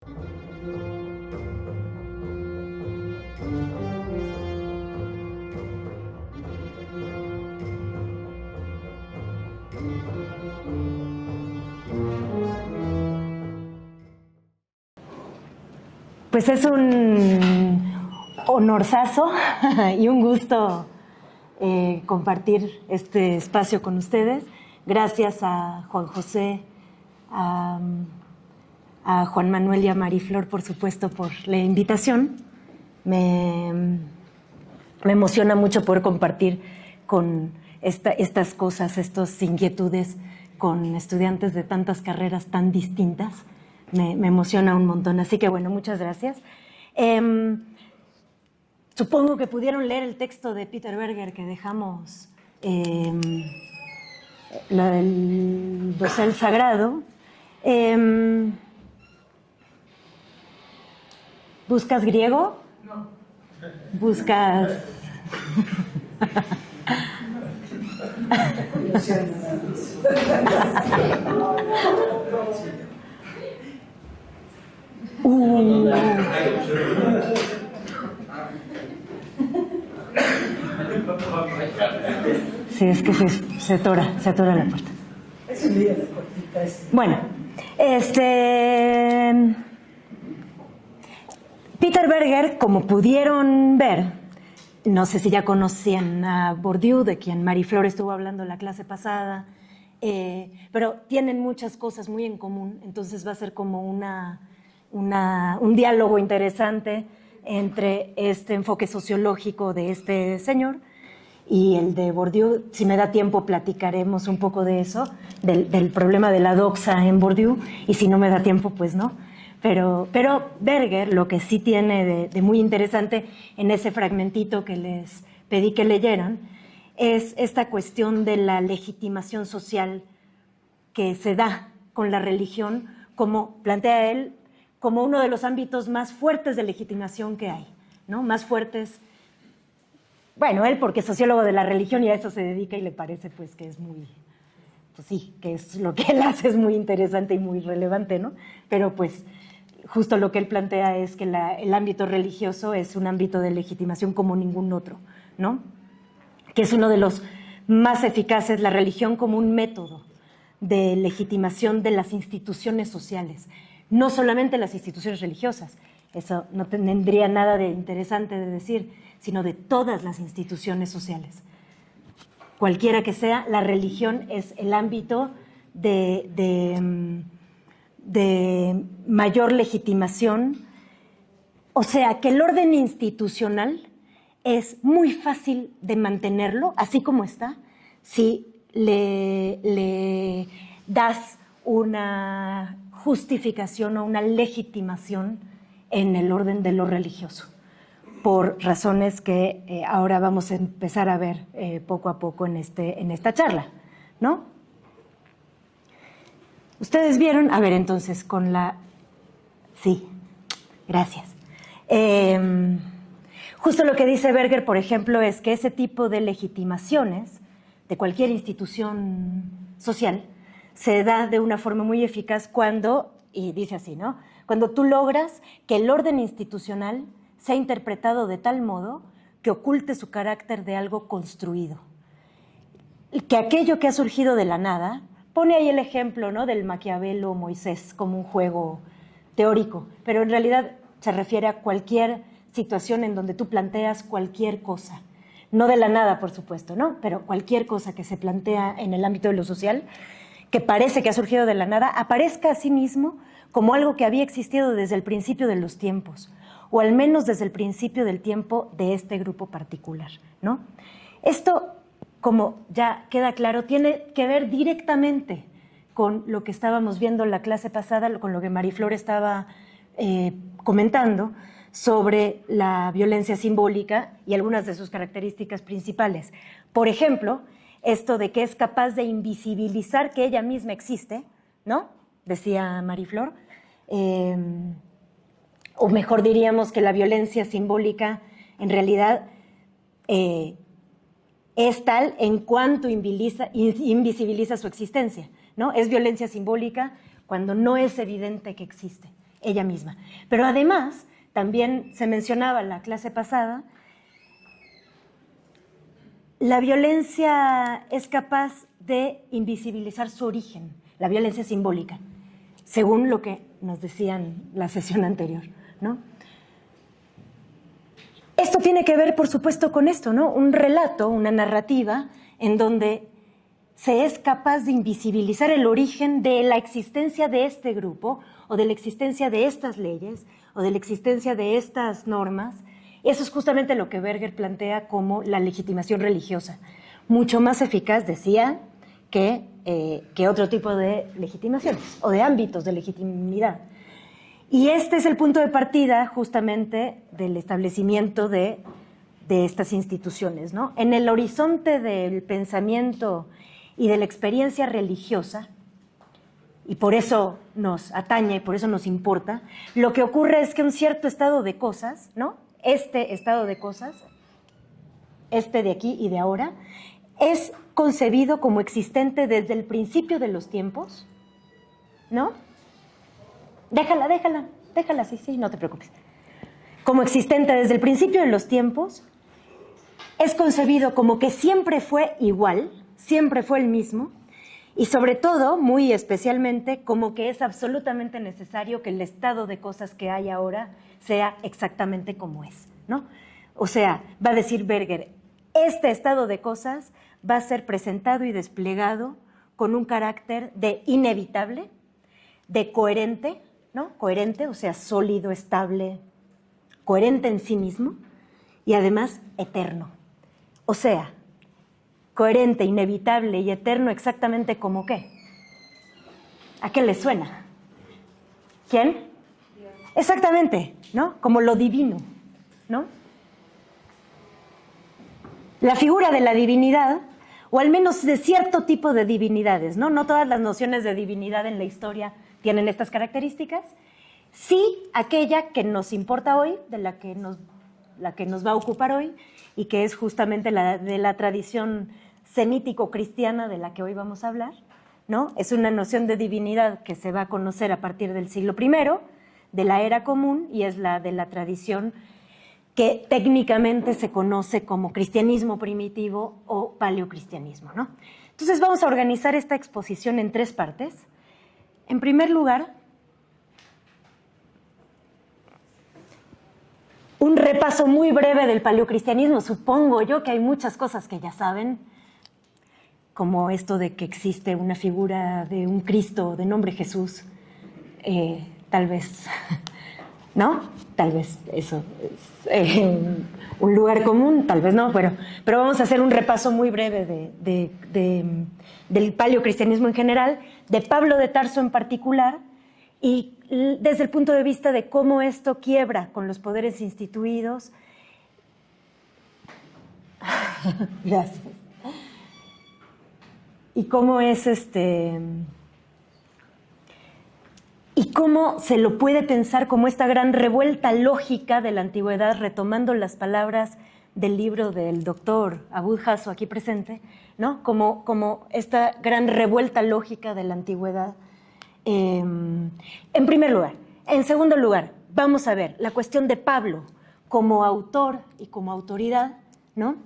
Pues es un honorazo y un gusto compartir este espacio con ustedes. Gracias a Juan José, a Juan Manuel y a Mariflor, por supuesto, por la invitación. Me emociona mucho poder compartir con estas cosas, estas inquietudes con estudiantes de tantas carreras tan distintas. Me emociona un montón. Así que, bueno, muchas gracias. Supongo que pudieron leer el texto de Peter Berger que dejamos, la del dosel sagrado. ¿Buscas griego? No. ¿Buscas...? Sí, es que se atora la puerta. Es un día de cortita. Bueno, Peter Berger, como pudieron ver, no sé si ya conocían a Bourdieu, de quien Mariflor estuvo hablando la clase pasada, pero tienen muchas cosas muy en común, entonces va a ser como un diálogo interesante entre este enfoque sociológico de este señor y el de Bourdieu. Si me da tiempo platicaremos un poco de eso, del problema de la doxa en Bourdieu, y si no me da tiempo, pues no. Pero Berger lo que sí tiene de muy interesante en ese fragmentito que les pedí que leyeran es esta cuestión de la legitimación social que se da con la religión, como plantea él, como uno de los ámbitos más fuertes de legitimación que hay, ¿no? Más fuertes. Bueno, él porque es sociólogo de la religión y a eso se dedica y le parece pues que es muy, pues sí, que es lo que él hace es muy interesante y muy relevante, ¿no? Pero pues justo lo que él plantea es que el ámbito religioso es un ámbito de legitimación como ningún otro, ¿no? Que es uno de los más eficaces, la religión como un método de legitimación de las instituciones sociales, no solamente las instituciones religiosas, eso no tendría nada de interesante de decir, sino de todas las instituciones sociales. Cualquiera que sea, la religión es el ámbito de mayor legitimación, o sea que el orden institucional es muy fácil de mantenerlo, así como está, si le das una justificación o una legitimación en el orden de lo religioso, por razones que ahora vamos a empezar a ver poco a poco en esta charla, ¿no? Ustedes vieron, a ver, entonces, con la... Sí, gracias. Justo lo que dice Berger, por ejemplo, es que ese tipo de legitimaciones de cualquier institución social se da de una forma muy eficaz cuando, y dice así, ¿no? Cuando tú logras que el orden institucional sea interpretado de tal modo que oculte su carácter de algo construido. Que aquello que ha surgido de la nada, pone ahí el ejemplo, ¿no?, del Maquiavelo Moisés como un juego teórico, pero en realidad se refiere a cualquier situación en donde tú planteas cualquier cosa. No de la nada, por supuesto, ¿no? Pero cualquier cosa que se plantea en el ámbito de lo social, que parece que ha surgido de la nada, aparezca a sí mismo como algo que había existido desde el principio de los tiempos, o al menos desde el principio del tiempo de este grupo particular, ¿no? Esto, como ya queda claro, tiene que ver directamente con lo que estábamos viendo en la clase pasada, con lo que Mariflor estaba comentando sobre la violencia simbólica y algunas de sus características principales. Por ejemplo, esto de que es capaz de invisibilizar que ella misma existe, ¿no?, decía Mariflor, o mejor diríamos que la violencia simbólica en realidad es tal en cuanto invisibiliza su existencia, ¿no? Es violencia simbólica cuando no es evidente que existe. ella misma. Pero además, también se mencionaba en la clase pasada, la violencia es capaz de invisibilizar su origen, la violencia simbólica, según lo que nos decían la sesión anterior, ¿no? Esto tiene que ver, por supuesto, con esto, ¿no? Un relato, una narrativa en donde se es capaz de invisibilizar el origen de la existencia de este grupo o de la existencia de estas leyes o de la existencia de estas normas. Eso es justamente lo que Berger plantea como la legitimación religiosa, mucho más eficaz, decía, que otro tipo de legitimaciones o de ámbitos de legitimidad. Y este es el punto de partida justamente del establecimiento de estas instituciones, ¿no? En el horizonte del pensamiento y de la experiencia religiosa, y por eso nos atañe, y por eso nos importa, lo que ocurre es que un cierto estado de cosas, ¿no? Este estado de cosas, este de aquí y de ahora, es concebido como existente desde el principio de los tiempos, ¿no? Déjala, sí, no te preocupes. Como existente desde el principio de los tiempos, es concebido como que siempre fue igual, siempre fue el mismo, y sobre todo, muy especialmente, como que es absolutamente necesario que el estado de cosas que hay ahora sea exactamente como es, ¿no? O sea, va a decir Berger, este estado de cosas va a ser presentado y desplegado con un carácter de inevitable, de coherente, ¿no? Coherente, o sea, sólido, estable, coherente en sí mismo y además eterno. O sea, coherente, inevitable y eterno exactamente como qué. ¿A qué le suena? ¿Quién? Dios. Exactamente, ¿no? Como lo divino, ¿no? La figura de la divinidad, o al menos de cierto tipo de divinidades, ¿no? No todas las nociones de divinidad en la historia tienen estas características. Sí, aquella que nos importa hoy, de la que nos va a ocupar hoy, y que es justamente de la tradición semítico-cristiana de la que hoy vamos a hablar, ¿no? Es una noción de divinidad que se va a conocer a partir del siglo I, de la era común, y es la de la tradición que técnicamente se conoce como cristianismo primitivo o paleocristianismo, ¿no? Entonces vamos a organizar esta exposición en 3 partes. En primer lugar, un repaso muy breve del paleocristianismo. Supongo yo que hay muchas cosas que ya saben, como esto de que existe una figura de un Cristo de nombre Jesús, tal vez, ¿no? Tal vez eso es un lugar común, tal vez no, pero vamos a hacer un repaso muy breve del paleocristianismo en general, de Pablo de Tarso en particular, y desde el punto de vista de cómo esto quiebra con los poderes instituidos. Gracias. Y cómo es y cómo se lo puede pensar como esta gran revuelta lógica de la antigüedad, retomando las palabras del libro del doctor Abul Hasso aquí presente, ¿no? Como esta gran revuelta lógica de la antigüedad. En primer lugar. En segundo lugar, vamos a ver la cuestión de Pablo como autor y como autoridad, ¿no?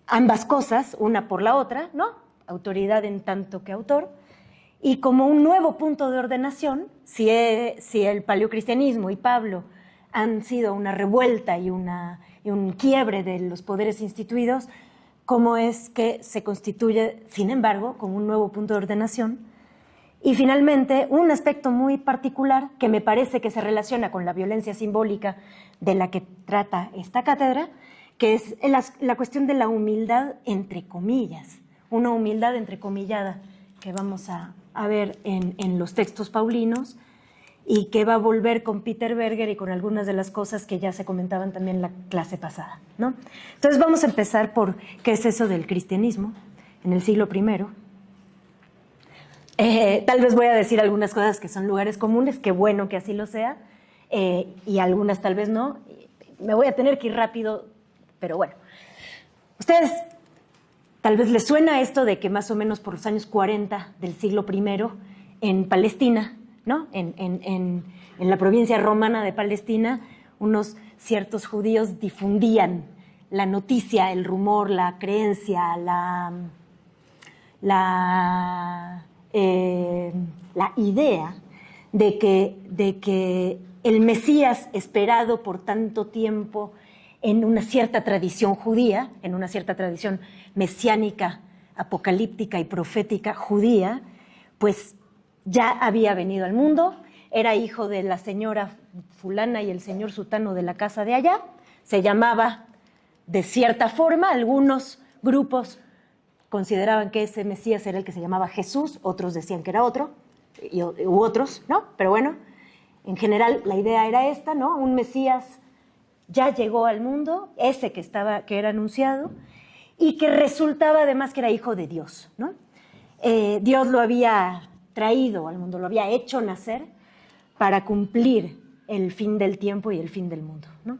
Ambas cosas, una por la otra, ¿no? Autoridad en tanto que autor, y como un nuevo punto de ordenación, si el paleocristianismo y Pablo han sido una revuelta y un quiebre de los poderes instituidos, cómo es que se constituye, sin embargo, como un nuevo punto de ordenación. Y finalmente, un aspecto muy particular que me parece que se relaciona con la violencia simbólica de la que trata esta cátedra, que es la cuestión de la humildad entre comillas, una humildad entrecomillada que vamos a ver en los textos paulinos y que va a volver con Peter Berger y con algunas de las cosas que ya se comentaban también en la clase pasada, ¿no? Entonces vamos a empezar por qué es eso del cristianismo en el siglo I. Tal vez voy a decir algunas cosas que son lugares comunes, qué bueno que así lo sea, y algunas tal vez no. Me voy a tener que ir rápido, pero bueno. Ustedes tal vez les suena esto de que más o menos por los años 40 del siglo I en Palestina, ¿no? En la provincia romana de Palestina, unos ciertos judíos difundían la noticia, el rumor, la creencia, la idea de que el Mesías esperado por tanto tiempo en una cierta tradición judía, en una cierta tradición mesiánica, apocalíptica y profética judía, pues ya había venido al mundo, era hijo de la señora fulana y el señor sutano de la casa de allá, se llamaba de cierta forma, algunos grupos consideraban que ese Mesías era el que se llamaba Jesús, otros decían que era otro, u otros, ¿no? Pero bueno, en general la idea era esta, ¿no? Un Mesías ya llegó al mundo, ese que era anunciado, y que resultaba además que era hijo de Dios, ¿no? Dios lo había traído al mundo, lo había hecho nacer para cumplir el fin del tiempo y el fin del mundo, ¿no?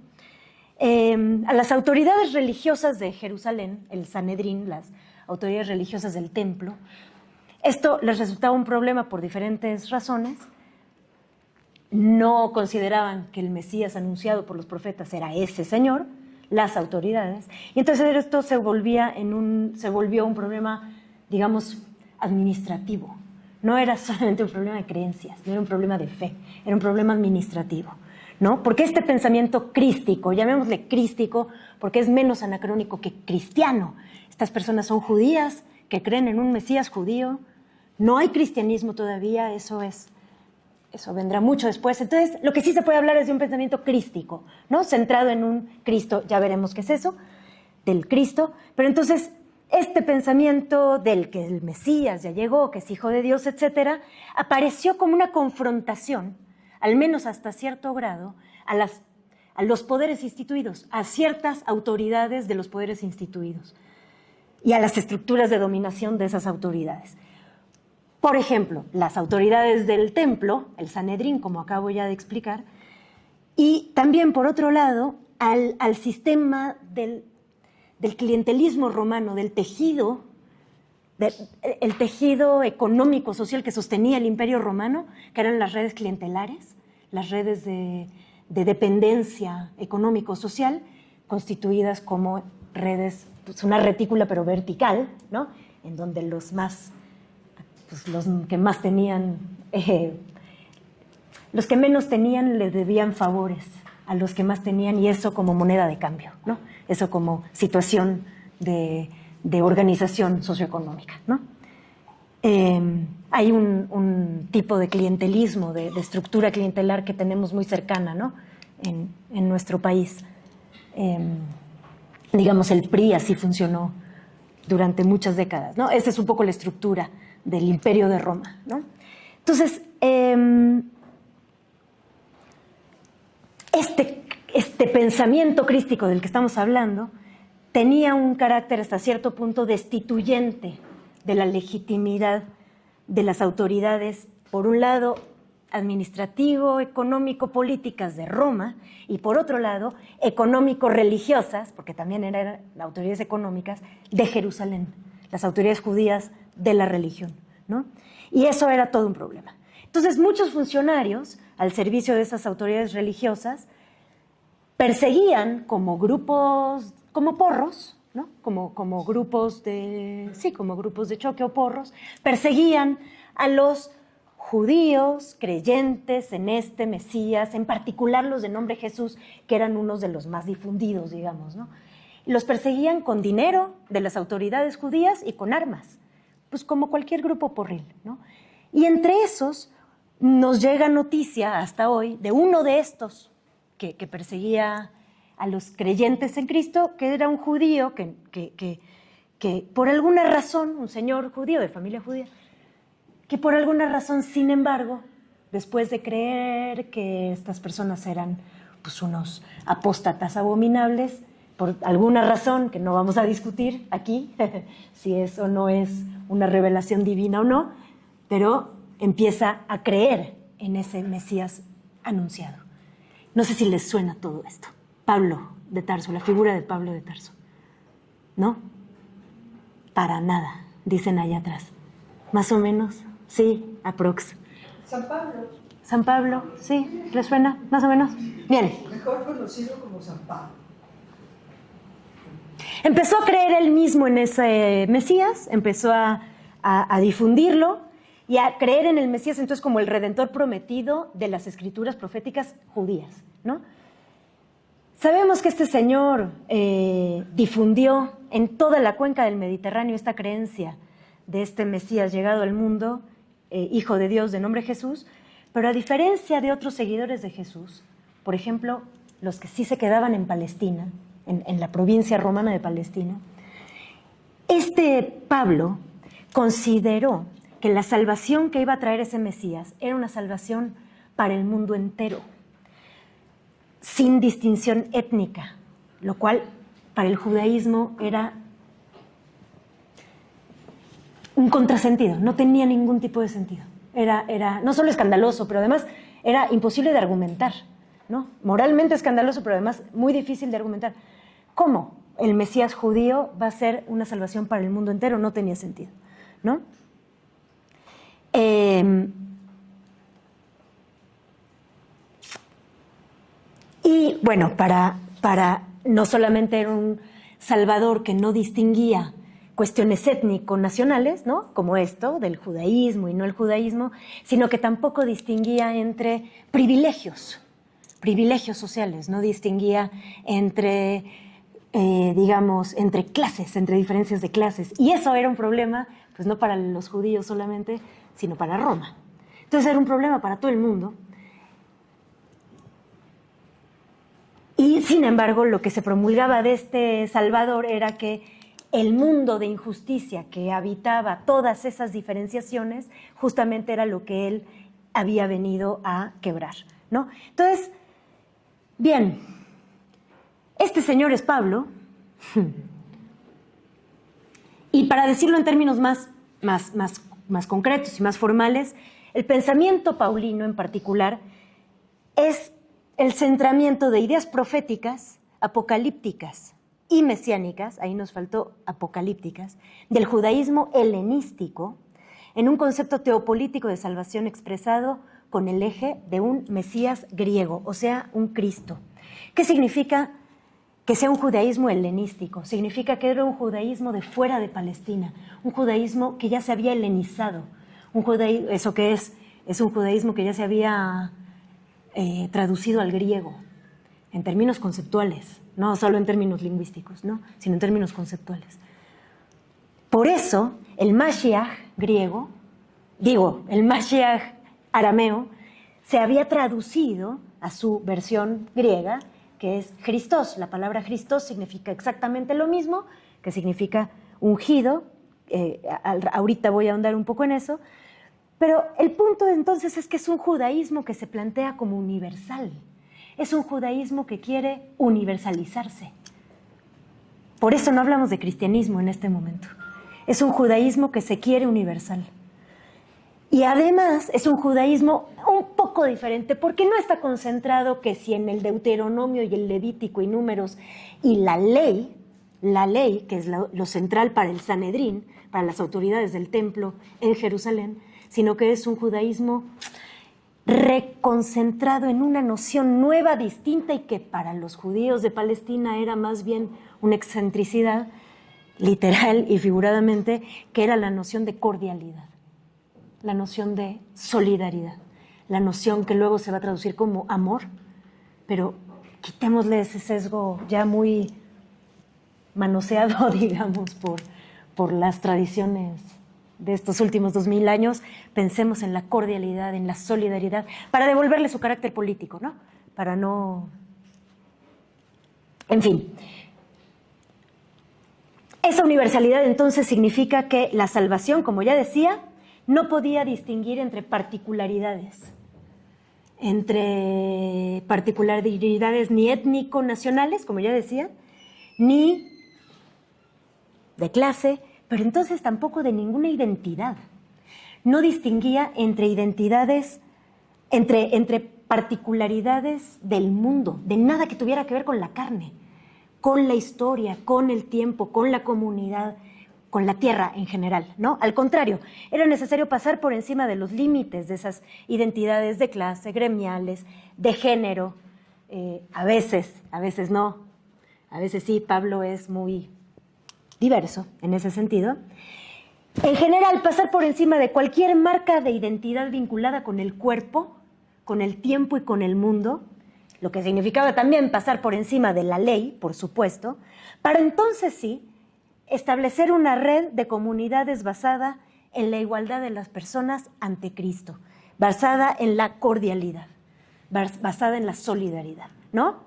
A las autoridades religiosas de Jerusalén, el Sanedrín, las autoridades religiosas del templo, esto les resultaba un problema por diferentes razones. No consideraban que el Mesías anunciado por los profetas era ese señor, las autoridades, y entonces esto se volvió un problema, digamos, administrativo. No era solamente un problema de creencias, no era un problema de fe, era un problema administrativo, ¿no? Porque este pensamiento crístico, llamémosle crístico, porque es menos anacrónico que cristiano. Estas personas son judías que creen en un Mesías judío. No hay cristianismo todavía, eso vendrá mucho después. Entonces, lo que sí se puede hablar es de un pensamiento crístico, ¿no? Centrado en un Cristo, ya veremos qué es eso, del Cristo. Pero entonces, este pensamiento del que el Mesías ya llegó, que es hijo de Dios, etcétera, apareció como una confrontación, al menos hasta cierto grado, a los poderes instituidos, a ciertas autoridades de los poderes instituidos y a las estructuras de dominación de esas autoridades. Por ejemplo, las autoridades del templo, el Sanedrín, como acabo ya de explicar, y también, por otro lado, al sistema del clientelismo romano, del tejido, el tejido económico, social que sostenía el Imperio Romano, que eran las redes clientelares, las redes de dependencia económico-social, constituidas como redes, pues una retícula pero vertical, ¿no? En donde los que más tenían, los que menos tenían le debían favores a los que más tenían, y eso como moneda de cambio, ¿no? Eso como situación de organización socioeconómica, ¿no? Hay un tipo de clientelismo, de estructura clientelar que tenemos muy cercana, ¿no? En nuestro país. Digamos, el PRI así funcionó durante muchas décadas, ¿no? Esa es un poco la estructura del Imperio de Roma, ¿no? Entonces, este pensamiento crístico del que estamos hablando tenía un carácter hasta cierto punto destituyente de la legitimidad de las autoridades, por un lado, administrativo, económico, políticas de Roma, y por otro lado, económico-religiosas, porque también eran las autoridades económicas de Jerusalén, las autoridades judías de la religión, ¿no? Y eso era todo un problema. Entonces, muchos funcionarios al servicio de esas autoridades religiosas perseguían como grupos, como porros, ¿no? Como grupos de choque o porros, perseguían a los judíos creyentes en este Mesías, en particular los de nombre Jesús, que eran unos de los más difundidos, digamos, ¿no? Y los perseguían con dinero de las autoridades judías y con armas, pues como cualquier grupo porril, ¿no? Y entre esos nos llega noticia hasta hoy de uno de estos que perseguía a los creyentes en Cristo, que era un judío que por alguna razón, un señor judío de familia judía, que por alguna razón, sin embargo, después de creer que estas personas eran pues unos apóstatas abominables, por alguna razón que no vamos a discutir aquí, si es o no es una revelación divina o no, pero empieza a creer en ese Mesías anunciado. No sé si les suena todo esto. Pablo de Tarso, la figura de Pablo de Tarso. ¿No? Para nada, dicen allá atrás. Más o menos, sí, aprox. San Pablo, San Pablo, ¿sí? ¿Les suena más o menos? Bien. mejor conocido como San Pablo. Empezó a creer él mismo en ese Mesías, empezó a difundirlo y a creer en el Mesías entonces como el redentor prometido de las escrituras proféticas judías, ¿no? Sabemos que este señor difundió en toda la cuenca del Mediterráneo esta creencia de este Mesías llegado al mundo, hijo de Dios de nombre Jesús, pero a diferencia de otros seguidores de Jesús, por ejemplo, los que sí se quedaban en Palestina, en la provincia romana de Palestina, este Pablo consideró que la salvación que iba a traer ese Mesías era una salvación para el mundo entero, sin distinción étnica, lo cual para el judaísmo era un contrasentido, no tenía ningún tipo de sentido. Era no solo escandaloso, pero además era imposible de argumentar, ¿no? Moralmente escandaloso, pero además muy difícil de argumentar. ¿Cómo el Mesías judío va a ser una salvación para el mundo entero? No tenía sentido, ¿no? Y bueno, para no solamente era un salvador que no distinguía cuestiones étnico-nacionales, ¿no? Como esto, del judaísmo y no el judaísmo, sino que tampoco distinguía entre privilegios sociales, no distinguía entre, digamos, entre clases, entre diferencias de clases. Y eso era un problema, pues no para los judíos solamente, sino para Roma. Entonces era un problema para todo el mundo. Y sin embargo, lo que se promulgaba de este Salvador era que el mundo de injusticia que habitaba todas esas diferenciaciones justamente era lo que él había venido a quebrar, ¿no? Entonces, bien, este señor es Pablo, y para decirlo en términos más concretos y más formales, el pensamiento paulino en particular es el centramiento de ideas proféticas, apocalípticas y mesiánicas, ahí nos faltó apocalípticas, del judaísmo helenístico en un concepto teopolítico de salvación expresado con el eje de un Mesías griego, o sea, un Cristo. ¿Qué significa que sea un judaísmo helenístico? Significa que era un judaísmo de fuera de Palestina, un judaísmo que ya se había helenizado, ¿eso qué es? Es un judaísmo que ya se había traducido al griego, en términos conceptuales, no solo en términos lingüísticos, ¿no? Sino en términos conceptuales. Por eso, el Mashiach griego, el Mashiach arameo, se había traducido a su versión griega, que es Christos. La palabra Christos significa exactamente lo mismo, que significa ungido. Ahorita voy a ahondar un poco en eso. Pero el punto entonces es que es un judaísmo que se plantea como universal. Es un judaísmo que quiere universalizarse. Por eso no hablamos de cristianismo en este momento. Es un judaísmo que se quiere universal. Y además es un judaísmo un poco diferente, porque no está concentrado que si en el Deuteronomio y el Levítico y Números y la ley, que es lo central para el Sanedrín, para las autoridades del templo en Jerusalén, sino que es un judaísmo reconcentrado en una noción nueva, distinta, y que para los judíos de Palestina era más bien una excentricidad, literal y figuradamente, que era la noción de cordialidad, la noción de solidaridad, la noción que luego se va a traducir como amor, pero quitémosle ese sesgo ya muy manoseado, digamos, por las tradiciones de estos últimos 2000 años, pensemos en la cordialidad, en la solidaridad, para devolverle su carácter político, ¿no? Para no... En fin. Esa universalidad entonces significa que la salvación, como ya decía, no podía distinguir entre particularidades ni étnico-nacionales, como ya decía, ni de clase, pero entonces tampoco de ninguna identidad. No distinguía entre identidades, entre particularidades del mundo, de nada que tuviera que ver con la carne, con la historia, con el tiempo, con la comunidad, con la tierra en general, ¿no? Al contrario, era necesario pasar por encima de los límites de esas identidades de clase, gremiales, de género, a veces no, a veces sí, Pablo es muy diverso en ese sentido. En general, pasar por encima de cualquier marca de identidad vinculada con el cuerpo, con el tiempo y con el mundo, lo que significaba también pasar por encima de la ley, por supuesto, para entonces sí establecer una red de comunidades basada en la igualdad de las personas ante Cristo, basada en la cordialidad, basada en la solidaridad, ¿no?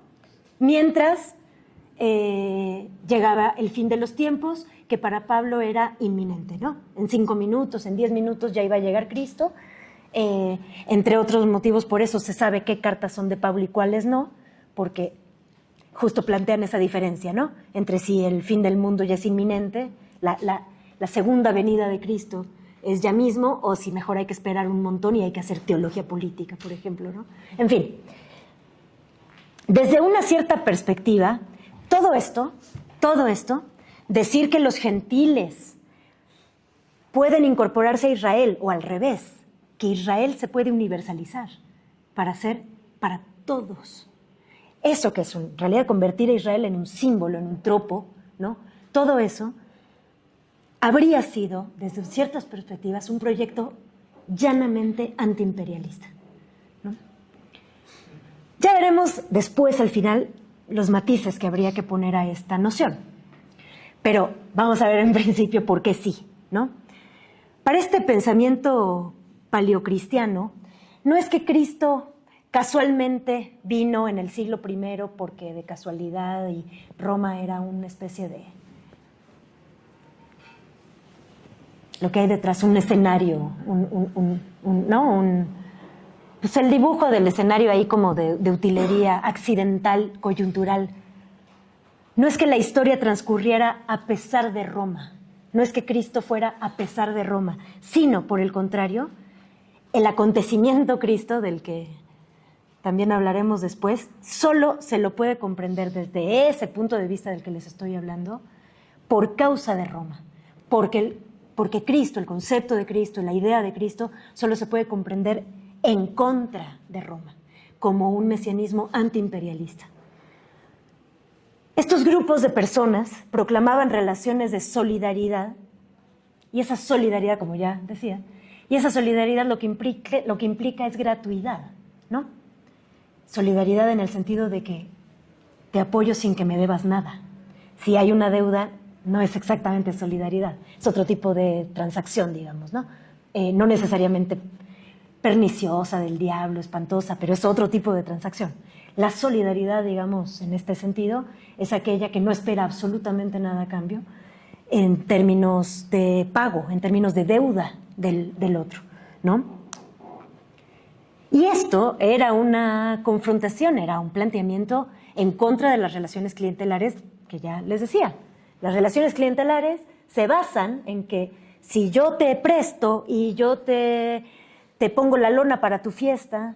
Mientras llegaba el fin de los tiempos, que para Pablo era inminente, ¿no? En 5 minutos, en 10 minutos ya iba a llegar Cristo, entre otros motivos, por eso se sabe qué cartas son de Pablo y cuáles no, porque justo plantean esa diferencia, ¿no? Entre si el fin del mundo ya es inminente, la segunda venida de Cristo es ya mismo, o si mejor hay que esperar un montón y hay que hacer teología política, por ejemplo, ¿no? En fin, desde una cierta perspectiva, todo esto, decir que los gentiles pueden incorporarse a Israel, o al revés, que Israel se puede universalizar para ser para todos. Eso que es en realidad convertir a Israel en un símbolo, en un tropo, ¿no? Todo eso habría sido, desde ciertas perspectivas, un proyecto llanamente antiimperialista, ¿no? Ya veremos después, al final, los matices que habría que poner a esta noción. Pero vamos a ver en principio por qué sí, ¿no? Para este pensamiento paleocristiano, no es que Cristo casualmente vino en el siglo I porque de casualidad y Roma era una especie de... lo que hay detrás, un escenario, pues el dibujo del escenario ahí como de utilería accidental, coyuntural. No es que la historia transcurriera a pesar de Roma, no es que Cristo fuera a pesar de Roma, sino, por el contrario, el acontecimiento Cristo, del que también hablaremos después, solo se lo puede comprender desde ese punto de vista del que les estoy hablando, por causa de Roma, porque Cristo, el concepto de Cristo, la idea de Cristo, solo se puede comprender en contra de Roma, como un mesianismo antiimperialista. Estos grupos de personas proclamaban relaciones de solidaridad, y esa solidaridad, como ya decía, y esa solidaridad lo que implica es gratuidad, ¿no? Solidaridad en el sentido de que te apoyo sin que me debas nada. Si hay una deuda, no es exactamente solidaridad, es otro tipo de transacción, digamos, ¿no? No necesariamente perniciosa, del diablo, espantosa, pero es otro tipo de transacción. La solidaridad, digamos, en este sentido, es aquella que no espera absolutamente nada a cambio en términos de pago, en términos de deuda del otro, ¿no? Y esto era una confrontación, era un planteamiento en contra de las relaciones clientelares que ya les decía. Las relaciones clientelares se basan en que si yo te presto y yo te pongo la lona para tu fiesta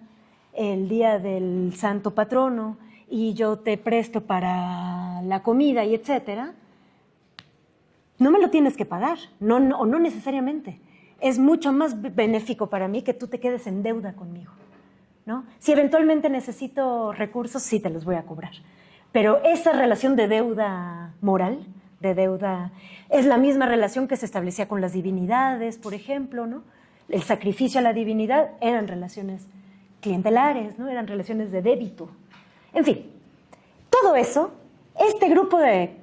el día del santo patrono y yo te presto para la comida y etcétera, no me lo tienes que pagar, no necesariamente. Es mucho más benéfico para mí que tú te quedes en deuda conmigo, ¿no? Si eventualmente necesito recursos, sí te los voy a cobrar. Pero esa relación de deuda moral, de deuda, es la misma relación que se establecía con las divinidades, por ejemplo, ¿no? El sacrificio a la divinidad eran relaciones clientelares, ¿no? Eran relaciones de débito. En fin, todo eso, este grupo de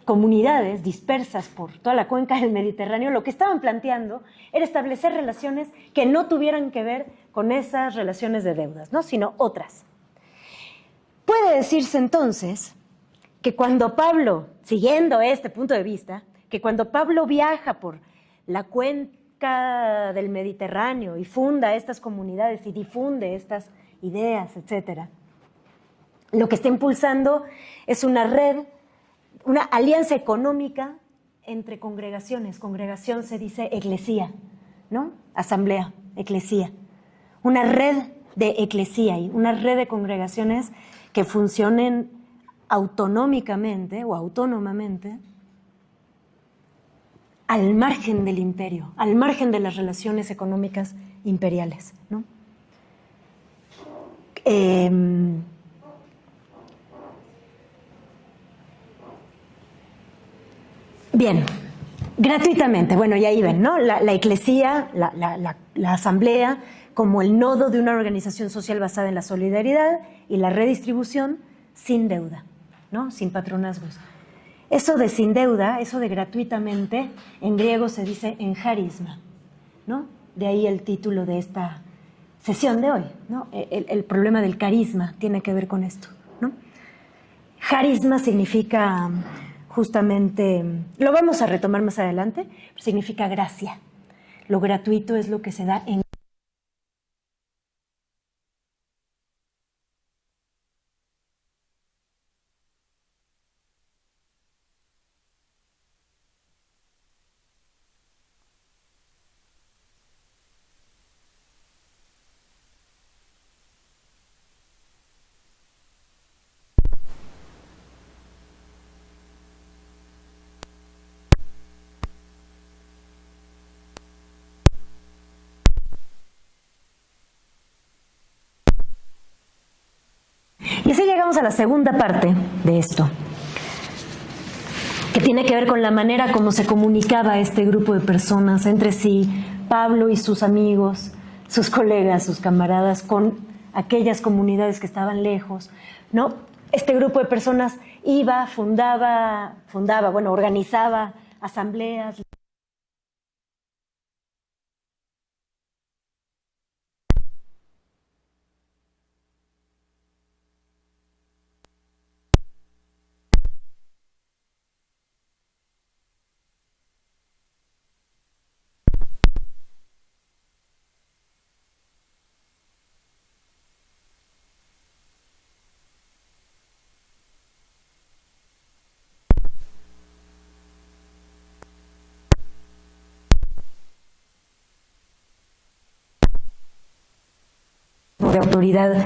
comunidades dispersas por toda la cuenca del Mediterráneo, lo que estaban planteando era establecer relaciones que no tuvieran que ver con esas relaciones de deudas, ¿no? Sino otras. Puede decirse entonces que cuando Pablo, siguiendo este punto de vista, que cuando Pablo viaja por la cuenca del Mediterráneo y funda estas comunidades y difunde estas ideas, etcétera, lo que está impulsando es una red, una alianza económica entre congregaciones. Congregación se dice eclesía, ¿no? Asamblea, eclesía. Una red de eclesía y una red de congregaciones que funcionen autonómicamente o autónomamente al margen del imperio, al margen de las relaciones económicas imperiales, ¿no? Bien, gratuitamente, bueno, ya ahí ven, ¿no? La eclesía, la asamblea, como el nodo de una organización social basada en la solidaridad y la redistribución sin deuda, ¿no? Sin patronazgos. Eso de sin deuda, eso de gratuitamente, en griego se dice en charisma, ¿no? De ahí el título de esta sesión de hoy, ¿no? El problema del carisma tiene que ver con esto, ¿no? Carisma significa justamente, lo vamos a retomar más adelante, significa gracia. Lo gratuito es lo que se da en Y así llegamos a la segunda parte de esto, que tiene que ver con la manera como se comunicaba este grupo de personas entre sí, Pablo y sus amigos, sus colegas, sus camaradas, con aquellas comunidades que estaban lejos, ¿no? Este grupo de personas iba, organizaba asambleas. De autoridad.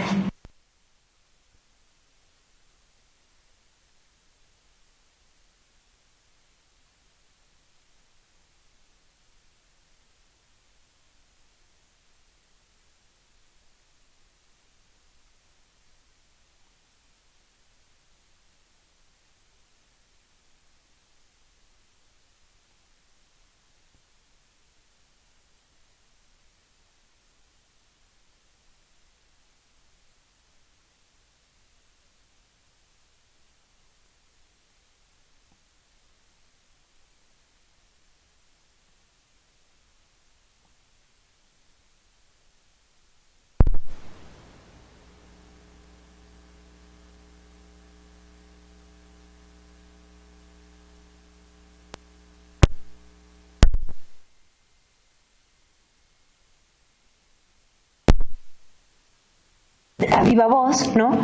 A viva voz, ¿no?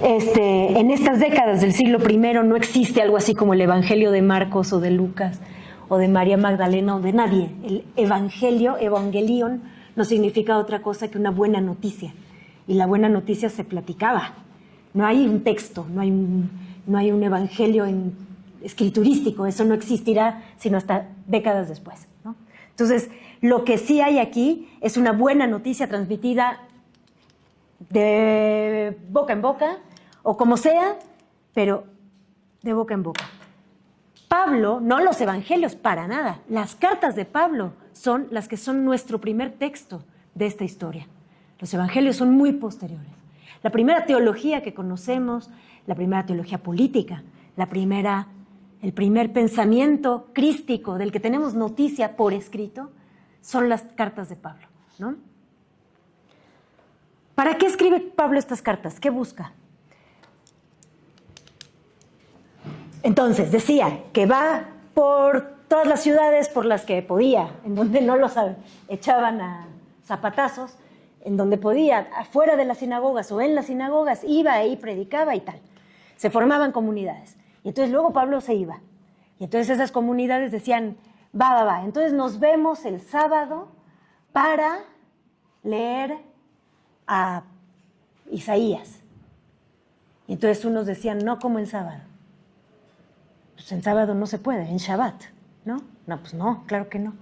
En estas décadas del siglo I no existe algo así como el Evangelio de Marcos o de Lucas o de María Magdalena o de nadie. El Evangelio, evangelion, no significa otra cosa que una buena noticia. Y la buena noticia se platicaba. No hay un texto, no hay un evangelio escriturístico, eso no existirá sino hasta décadas después, ¿no? Entonces, lo que sí hay aquí es una buena noticia transmitida de boca en boca, o como sea, pero de boca en boca. Pablo, no los evangelios para nada, las cartas de Pablo son las que son nuestro primer texto de esta historia. Los evangelios son muy posteriores. La primera teología que conocemos, la primera teología política, el primer pensamiento crístico del que tenemos noticia por escrito, son las cartas de Pablo, ¿no? ¿Para qué escribe Pablo estas cartas? ¿Qué busca? Entonces, decía que va por todas las ciudades por las que podía, en donde no los echaban a zapatazos, en donde podía, afuera de las sinagogas o en las sinagogas, iba ahí, predicaba y tal. Se formaban comunidades. Y entonces luego Pablo se iba. Y entonces esas comunidades decían, va. Entonces nos vemos el sábado para leer a Isaías. Y entonces unos decían, no como en sábado. Pues en sábado no se puede, en Shabbat, ¿no? No, pues no, claro que no.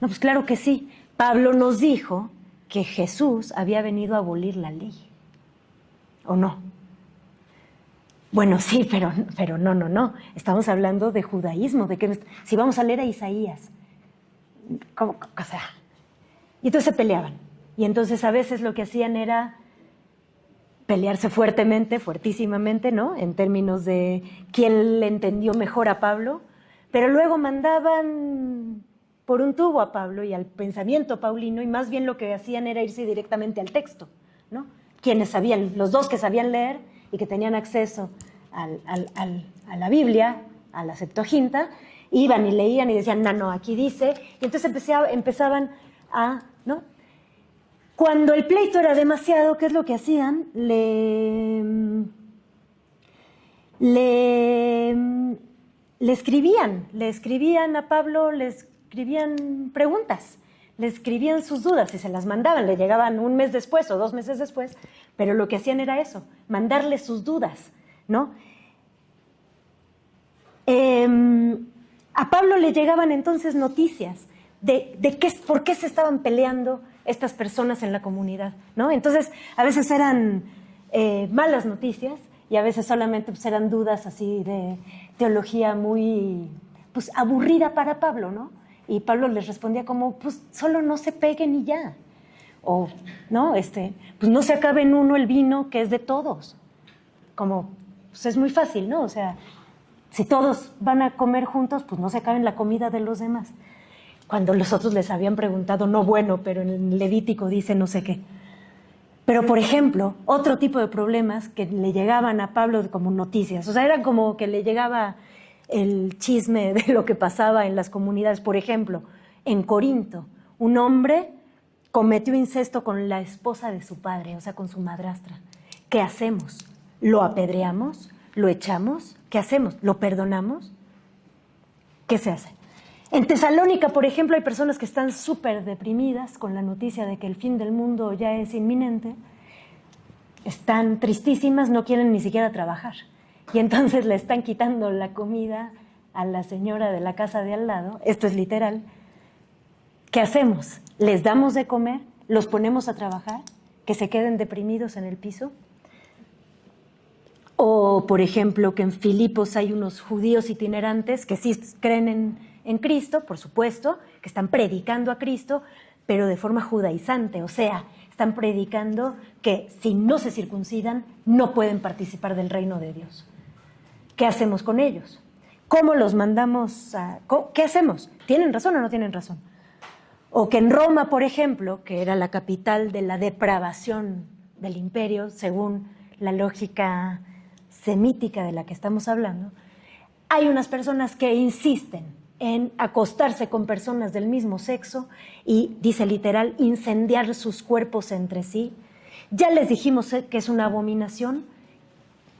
No, pues claro que sí. Pablo nos dijo que Jesús había venido a abolir la ley. ¿O no? Bueno, sí, pero no. Estamos hablando de judaísmo, de que si vamos a leer a Isaías, ¿cómo? O sea, y entonces se peleaban. Y entonces a veces lo que hacían era pelearse fuertemente, fuertísimamente, ¿no? En términos de quién le entendió mejor a Pablo, pero luego mandaban por un tubo a Pablo y al pensamiento paulino, y más bien lo que hacían era irse directamente al texto, ¿no? Quienes sabían, los dos que sabían leer y que tenían acceso a la Biblia, a la Septuaginta, iban y leían y decían, no, aquí dice, y entonces empezaban a, ¿no? Cuando el pleito era demasiado, ¿qué es lo que hacían? Le escribían a Pablo, le escribían preguntas, le escribían sus dudas y se las mandaban, le llegaban un mes después o 2 meses después, pero lo que hacían era eso, mandarle sus dudas, ¿no? A Pablo le llegaban entonces noticias de por qué se estaban peleando estas personas en la comunidad, ¿no? Entonces, a veces eran malas noticias y a veces solamente pues, eran dudas así de teología muy pues, aburrida para Pablo, ¿no? Y Pablo les respondía como, pues solo no se peguen y ya. O, ¿no? Pues no se acabe en uno el vino que es de todos. Como, pues es muy fácil, ¿no? O sea, si todos van a comer juntos, pues no se acaben la comida de los demás. Cuando los otros les habían preguntado, no, bueno, pero en el Levítico dice no sé qué. Pero, por ejemplo, otro tipo de problemas que le llegaban a Pablo como noticias, o sea, era como que le llegaba el chisme de lo que pasaba en las comunidades. Por ejemplo, en Corinto, un hombre cometió incesto con la esposa de su padre, o sea, con su madrastra. ¿Qué hacemos? ¿Lo apedreamos? ¿Lo echamos? ¿Qué hacemos? ¿Lo perdonamos? ¿Qué se hace? En Tesalónica, por ejemplo, hay personas que están súper deprimidas con la noticia de que el fin del mundo ya es inminente. Están tristísimas, no quieren ni siquiera trabajar. Y entonces le están quitando la comida a la señora de la casa de al lado. Esto es literal. ¿Qué hacemos? ¿Les damos de comer? ¿Los ponemos a trabajar? ¿Que se queden deprimidos en el piso? O, por ejemplo, que en Filipos hay unos judíos itinerantes que sí creen en Cristo, por supuesto, que están predicando a Cristo, pero de forma judaizante, o sea, están predicando que si no se circuncidan no pueden participar del reino de Dios. ¿Qué hacemos con ellos? ¿Cómo los mandamos a...? ¿Qué hacemos? ¿Tienen razón o no tienen razón? O que en Roma, por ejemplo, que era la capital de la depravación del imperio, según la lógica semítica de la que estamos hablando, hay unas personas que insisten en acostarse con personas del mismo sexo y, dice literal, incendiar sus cuerpos entre sí. Ya les dijimos que es una abominación,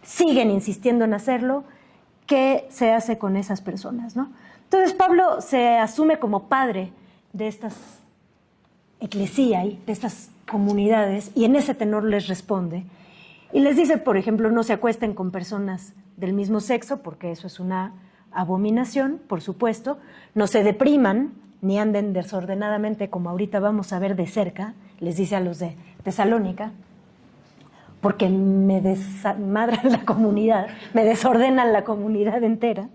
siguen insistiendo en hacerlo. ¿Qué se hace con esas personas, no? Entonces Pablo se asume como padre de estas eclesiae, de estas comunidades, y en ese tenor les responde. Y les dice, por ejemplo, no se acuesten con personas del mismo sexo, porque eso es una abominación, por supuesto. No se depriman, ni anden desordenadamente, como ahorita vamos a ver de cerca, les dice a los de Tesalónica, porque me desmadran la comunidad, me desordenan la comunidad entera.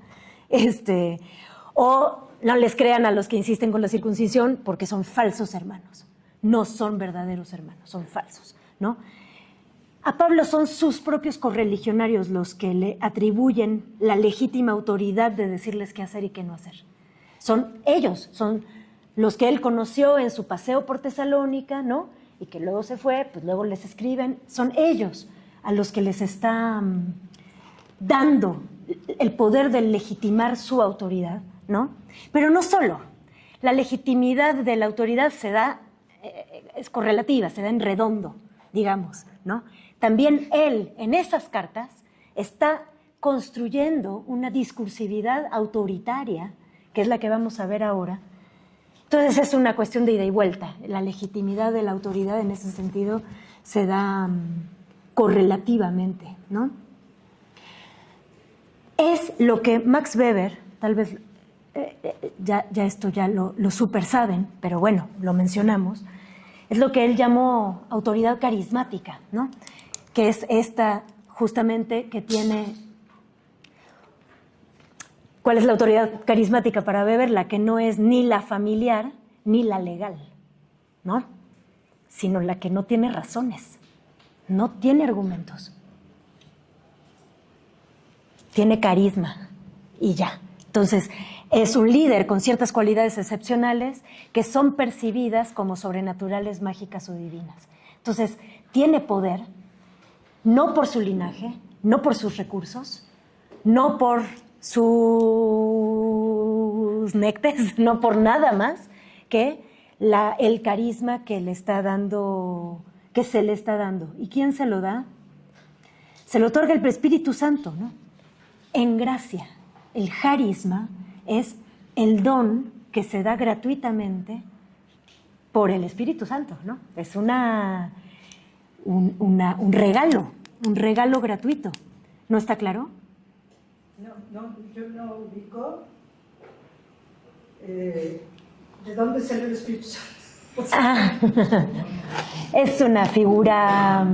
O no les crean a los que insisten con la circuncisión, porque son falsos hermanos. No son verdaderos hermanos, son falsos, ¿no? A Pablo son sus propios correligionarios los que le atribuyen la legítima autoridad de decirles qué hacer y qué no hacer. Son ellos, son los que él conoció en su paseo por Tesalónica, ¿no? Y que luego se fue, pues luego les escriben. Son ellos a los que les está dando el poder de legitimar su autoridad, ¿no? Pero no solo. La legitimidad de la autoridad se da, es correlativa, se da en redondo, digamos, ¿no? También él, en esas cartas, está construyendo una discursividad autoritaria, que es la que vamos a ver ahora. Entonces es una cuestión de ida y vuelta. La legitimidad de la autoridad en ese sentido se da correlativamente, ¿no? Es lo que Max Weber, tal vez ya esto ya lo super saben, pero bueno, lo mencionamos, es lo que él llamó autoridad carismática, ¿no? Que es esta justamente que tiene... ¿Cuál es la autoridad carismática para Weber? La que no es ni la familiar ni la legal, ¿no? Sino la que no tiene razones, no tiene argumentos. Tiene carisma y ya. Entonces, es un líder con ciertas cualidades excepcionales que son percibidas como sobrenaturales, mágicas o divinas. Entonces, tiene poder, no por su linaje, no por sus recursos, no por sus nectes, no por nada más que el carisma que le está dando, que se le está dando. ¿Y quién se lo da? Se lo otorga el Espíritu Santo, ¿no? En gracia. El carisma es el don que se da gratuitamente por el Espíritu Santo, ¿no? Es un regalo gratuito. ¿No está claro? No, yo no ubico de dónde salió el Espíritu Santo. Es una figura...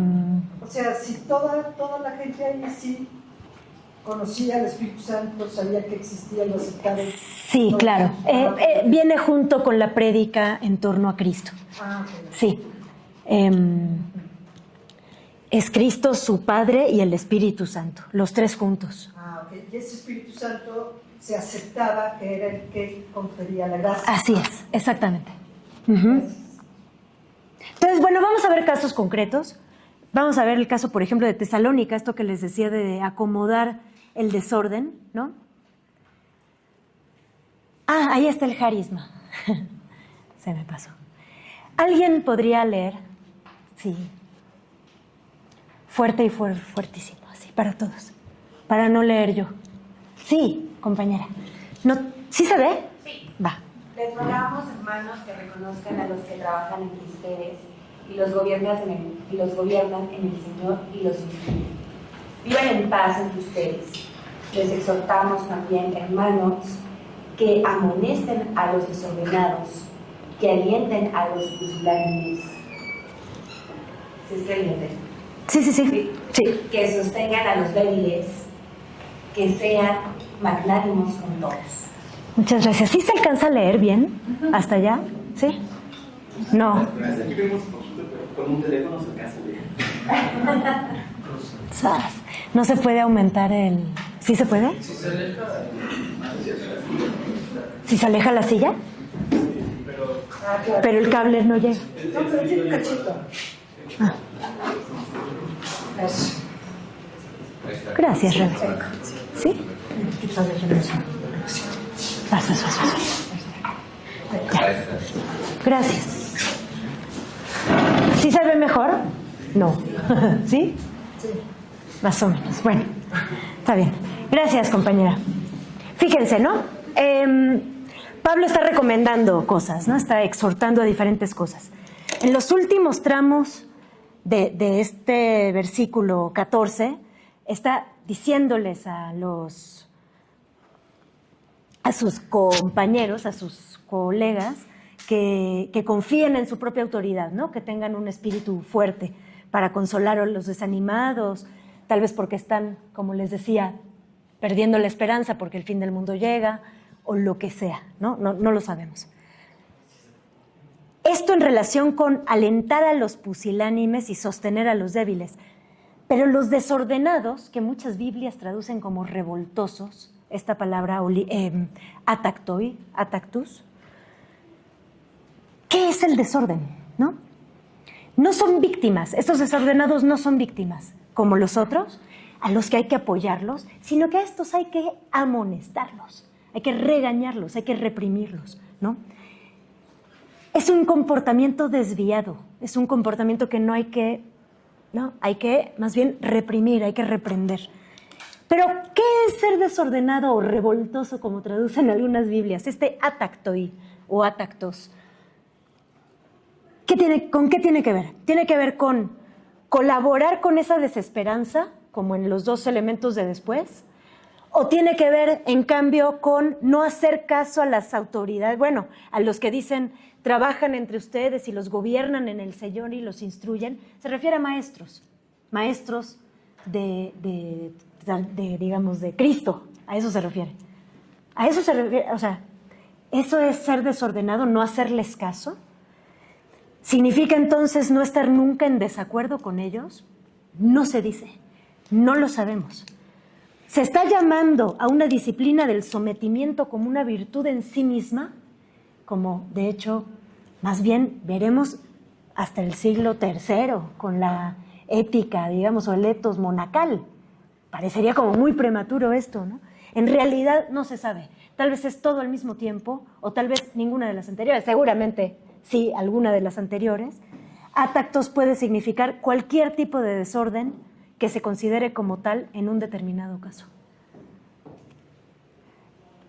O sea, si toda la gente ahí sí conocía al Espíritu Santo, sabía que existía, lo aceptaba. Sí, claro. Viene junto con la prédica en torno a Cristo. Okay. Sí. Es Cristo, su Padre y el Espíritu Santo, los tres juntos. Ok. Y ese Espíritu Santo se aceptaba que era el que confería la gracia. Así es, exactamente. Entonces, bueno, vamos a ver casos concretos. Vamos a ver el caso, por ejemplo, de Tesalónica, esto que les decía de acomodar el desorden, ¿no? Ahí está el carisma. Se me pasó. ¿Alguien podría leer? Sí. Fuerte y fuertísimo, así, para todos. Para no leer yo. Sí, compañera. No, ¿sí se ve? Sí. Va. Les rogamos, hermanos, que reconozcan a los que trabajan entre ustedes y los gobiernan en el Señor y los instruyen. Vivan en paz entre ustedes. Les exhortamos también, hermanos, que amonesten a los desordenados, que alienten a los pusilánimes. ¿Sí es que alienten? Sí. Que sostengan a los débiles, que sean magnánimos con todos. Muchas gracias. ¿Sí se alcanza a leer bien? ¿Hasta allá? ¿Sí? No. Aquí vemos poquito, pero con un teléfono se alcanza bien. ¡Zas! No se puede aumentar el... ¿Sí se puede? ¿Si se aleja la silla? Pero el cable no llega. No, pero tiene un cachito. Eso. Gracias, Rebeca. ¿Sí? Vas. Ya. Gracias. ¿Sí se ve mejor? No. ¿Sí? Sí. Más o menos. Bueno, está bien. Gracias, compañera. Fíjense, ¿no? Pablo está recomendando cosas, ¿no? Está exhortando a diferentes cosas. En los últimos tramos de este versículo 14, está diciéndoles a sus compañeros, a sus colegas, que confíen en su propia autoridad, ¿no? Que tengan un espíritu fuerte para consolar a los desanimados, tal vez porque están, como les decía, perdiendo la esperanza porque el fin del mundo llega, o lo que sea, ¿no? No lo sabemos. Esto en relación con alentar a los pusilánimes y sostener a los débiles. Pero los desordenados, que muchas Biblias traducen como revoltosos, esta palabra atactus, ¿qué es el desorden? No son víctimas, estos desordenados no son víctimas, como los otros, a los que hay que apoyarlos, sino que a estos hay que amonestarlos, hay que regañarlos, hay que reprimirlos, ¿no? Es un comportamiento desviado, es un comportamiento que no hay que, hay que más bien reprimir, hay que reprender. Pero, ¿qué es ser desordenado o revoltoso, como traducen algunas Biblias? Este atactoi o atactos. ¿Con qué tiene que ver? Tiene que ver con colaborar con esa desesperanza, como en los dos elementos de después, ¿O tiene que ver, en cambio, con no hacer caso a las autoridades? Bueno, a los que dicen, trabajan entre ustedes y los gobiernan en el Señor y los instruyen. Se refiere a maestros digamos, de Cristo. A eso se refiere. A eso se refiere, o sea, eso es ser desordenado, no hacerles caso. ¿Significa entonces no estar nunca en desacuerdo con ellos? No se dice, no lo sabemos. ¿Se está llamando a una disciplina del sometimiento como una virtud en sí misma? Como, de hecho, más bien veremos hasta el siglo III con la ética, digamos, o el etos monacal. Parecería como muy prematuro esto, ¿no? En realidad no se sabe. Tal vez es todo al mismo tiempo, o tal vez ninguna de las anteriores. Seguramente sí, alguna de las anteriores. Atactos puede significar cualquier tipo de desorden que se considere como tal en un determinado caso.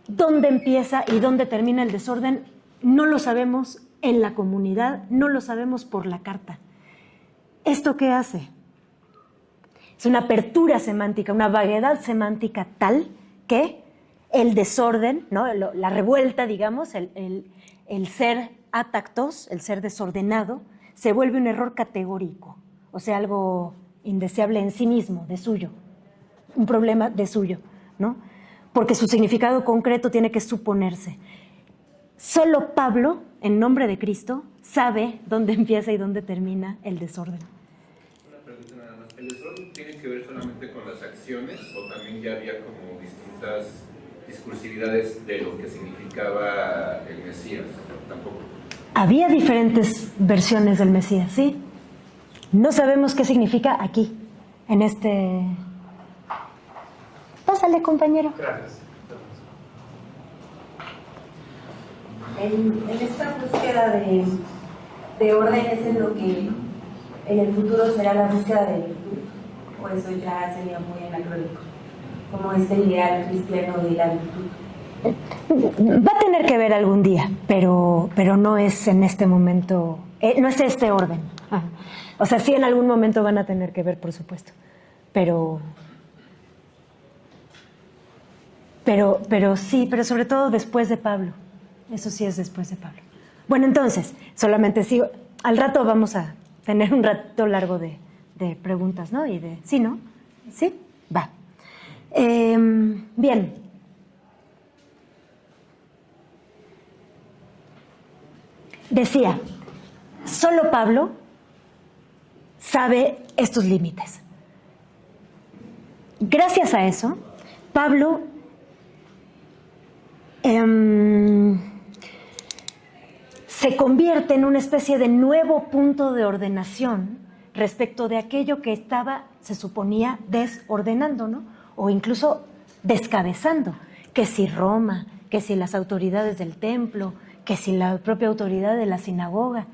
¿Dónde empieza y dónde termina el desorden? No lo sabemos en la comunidad, no lo sabemos por la carta. ¿Esto qué hace? Es una apertura semántica, una vaguedad semántica tal que el desorden, ¿no? La revuelta, digamos, el ser atactos, el ser desordenado, se vuelve un error categórico, o sea, algo indeseable en sí mismo, de suyo, un problema de suyo, ¿no? Porque su significado concreto tiene que suponerse. Solo Pablo, en nombre de Cristo, sabe dónde empieza y dónde termina el desorden. Una pregunta nada más. ¿El desorden tiene que ver solamente con las acciones o también ya había como distintas discursividades de lo que significaba el Mesías? Tampoco. Había diferentes versiones del Mesías, ¿sí? No sabemos qué significa aquí, en este... Pásale, compañero. Gracias. En esta búsqueda de orden es en lo que en el futuro será la búsqueda de virtud, o eso ya sería muy anacrónico, como este ideal cristiano de la virtud. Va a tener que ver algún día, pero no es en este momento, no es este orden. O sea, sí en algún momento van a tener que ver, por supuesto, pero sí, pero sobre todo después de Pablo. Eso sí es después de Pablo. Bueno, entonces, solamente sigo. Al rato vamos a tener un rato largo de preguntas, ¿no? Y de, ¿sí, no? ¿Sí? Va. Bien. Decía, solo Pablo sabe estos límites. Gracias a eso, Pablo se convierte en una especie de nuevo punto de ordenación respecto de aquello que estaba, se suponía, desordenando, ¿no? O incluso descabezando, que si Roma, que si las autoridades del templo, que si la propia autoridad de la sinagoga.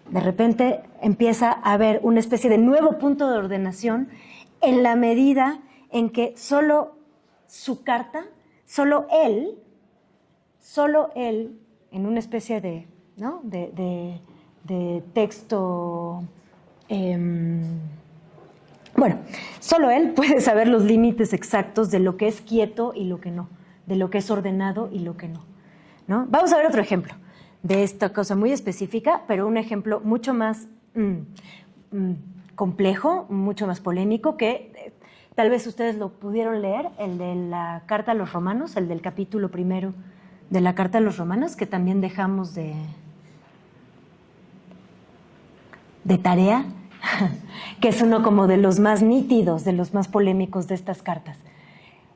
De repente empieza a haber una especie de nuevo punto de ordenación en la medida en que solo su carta, solo él, en una especie de, ¿no? de texto, bueno, solo él puede saber los límites exactos de lo que es quieto y lo que no, de lo que es ordenado y lo que no, ¿no? Vamos a ver otro ejemplo de esta cosa muy específica, pero un ejemplo mucho más complejo, mucho más polémico, que tal vez ustedes lo pudieron leer, el de la Carta a los Romanos, el del capítulo 1 de la Carta a los Romanos, que también dejamos de tarea, que es uno como de los más nítidos, de los más polémicos de estas cartas.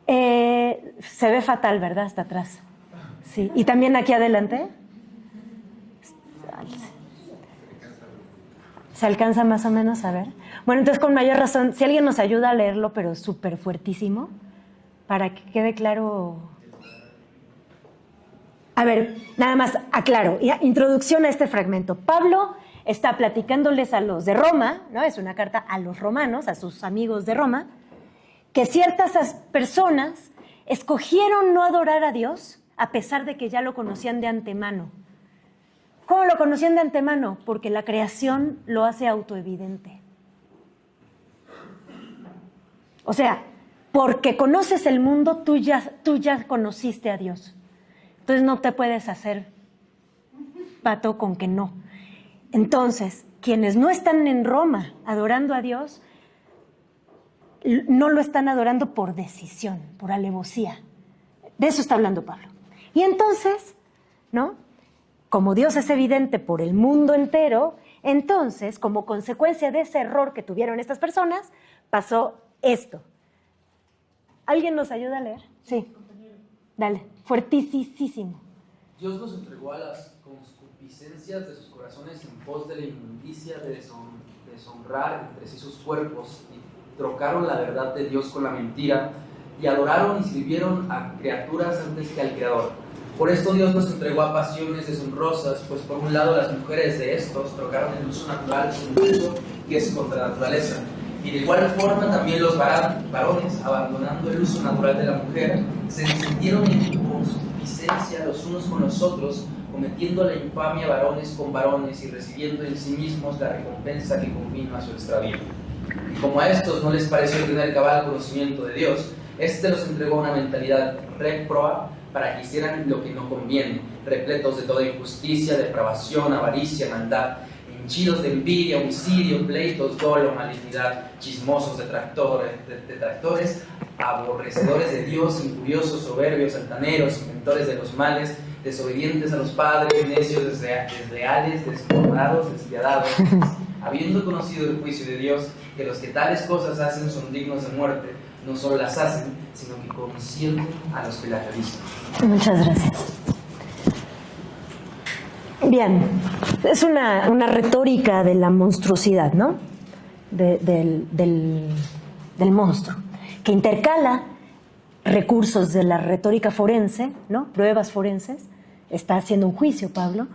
Se ve fatal, ¿verdad? Hasta atrás. Sí. Y también aquí adelante. ¿Se alcanza más o menos a ver? Bueno, entonces con mayor razón, si alguien nos ayuda a leerlo, pero súper fuertísimo, para que quede claro. A ver, nada más aclaro, introducción a este fragmento. Pablo está platicándoles a los de Roma, ¿no? Es una carta a los romanos, a sus amigos de Roma, que ciertas personas escogieron no adorar a Dios a pesar de que ya lo conocían de antemano. ¿Cómo lo conocían de antemano? Porque la creación lo hace autoevidente. O sea, porque conoces el mundo, tú ya conociste a Dios. Entonces no te puedes hacer pato con que no. Entonces, quienes no están en Roma adorando a Dios, no lo están adorando por decisión, por alevosía. De eso está hablando Pablo. Y entonces, ¿no? Como Dios es evidente por el mundo entero, entonces, como consecuencia de ese error que tuvieron estas personas, pasó esto. ¿Alguien nos ayuda a leer? Sí. Dale, fuertísimo. Dios los entregó a las concupiscencias de sus corazones en pos de la inmundicia de deshonrar entre sí sus cuerpos, y trocaron la verdad de Dios con la mentira, y adoraron y sirvieron a criaturas antes que al Creador. Por esto Dios nos entregó a pasiones deshonrosas, pues por un lado las mujeres de estos trocaron el uso natural por un uso que es contra la naturaleza, y de igual forma también los varones, abandonando el uso natural de la mujer, se encendieron en concupiscencia los unos con los otros, cometiendo la infamia varones con varones y recibiendo en sí mismos la recompensa que convino a su extravío. Y como a estos no les pareció tener cabal conocimiento de Dios, este los entregó a una mentalidad réproba para que hicieran lo que no conviene, repletos de toda injusticia, depravación, avaricia, maldad, henchidos de envidia, homicidio, pleitos, dolo, malignidad, chismosos, detractores, aborrecedores de Dios, injuriosos, soberbios, altaneros, inventores de los males, desobedientes a los padres, necios, desleales, desportados, despiadados, habiendo conocido el juicio de Dios, que los que tales cosas hacen son dignos de muerte, no solo las hacen, sino que consienten a los que las realizan. Muchas gracias. Bien, es una retórica de la monstruosidad, ¿no? Del monstruo, que intercala recursos de la retórica forense, ¿no? Pruebas forenses, está haciendo un juicio Pablo,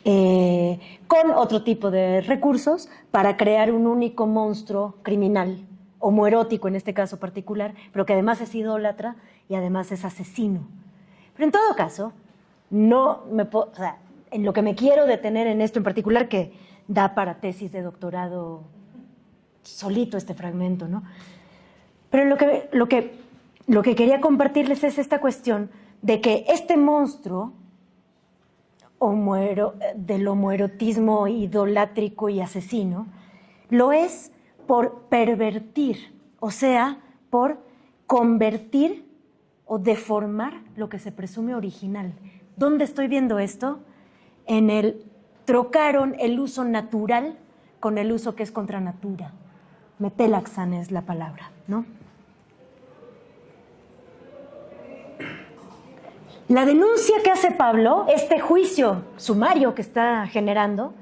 con otro tipo de recursos para crear un único monstruo criminal, homoerótico en este caso particular, pero que además es idólatra y además es asesino. Pero en todo caso, no me puedo, o sea, en lo que me quiero detener en esto en particular, que da para tesis de doctorado solito este fragmento, ¿no? Pero lo que quería compartirles es esta cuestión de que este monstruo del homoerotismo idolátrico y asesino lo es por pervertir, o sea, por convertir o deformar lo que se presume original. ¿Dónde estoy viendo esto? Trocaron el uso natural con el uso que es contra natura. Metelaxan es la palabra, ¿no? La denuncia que hace Pablo, este juicio sumario que está generando,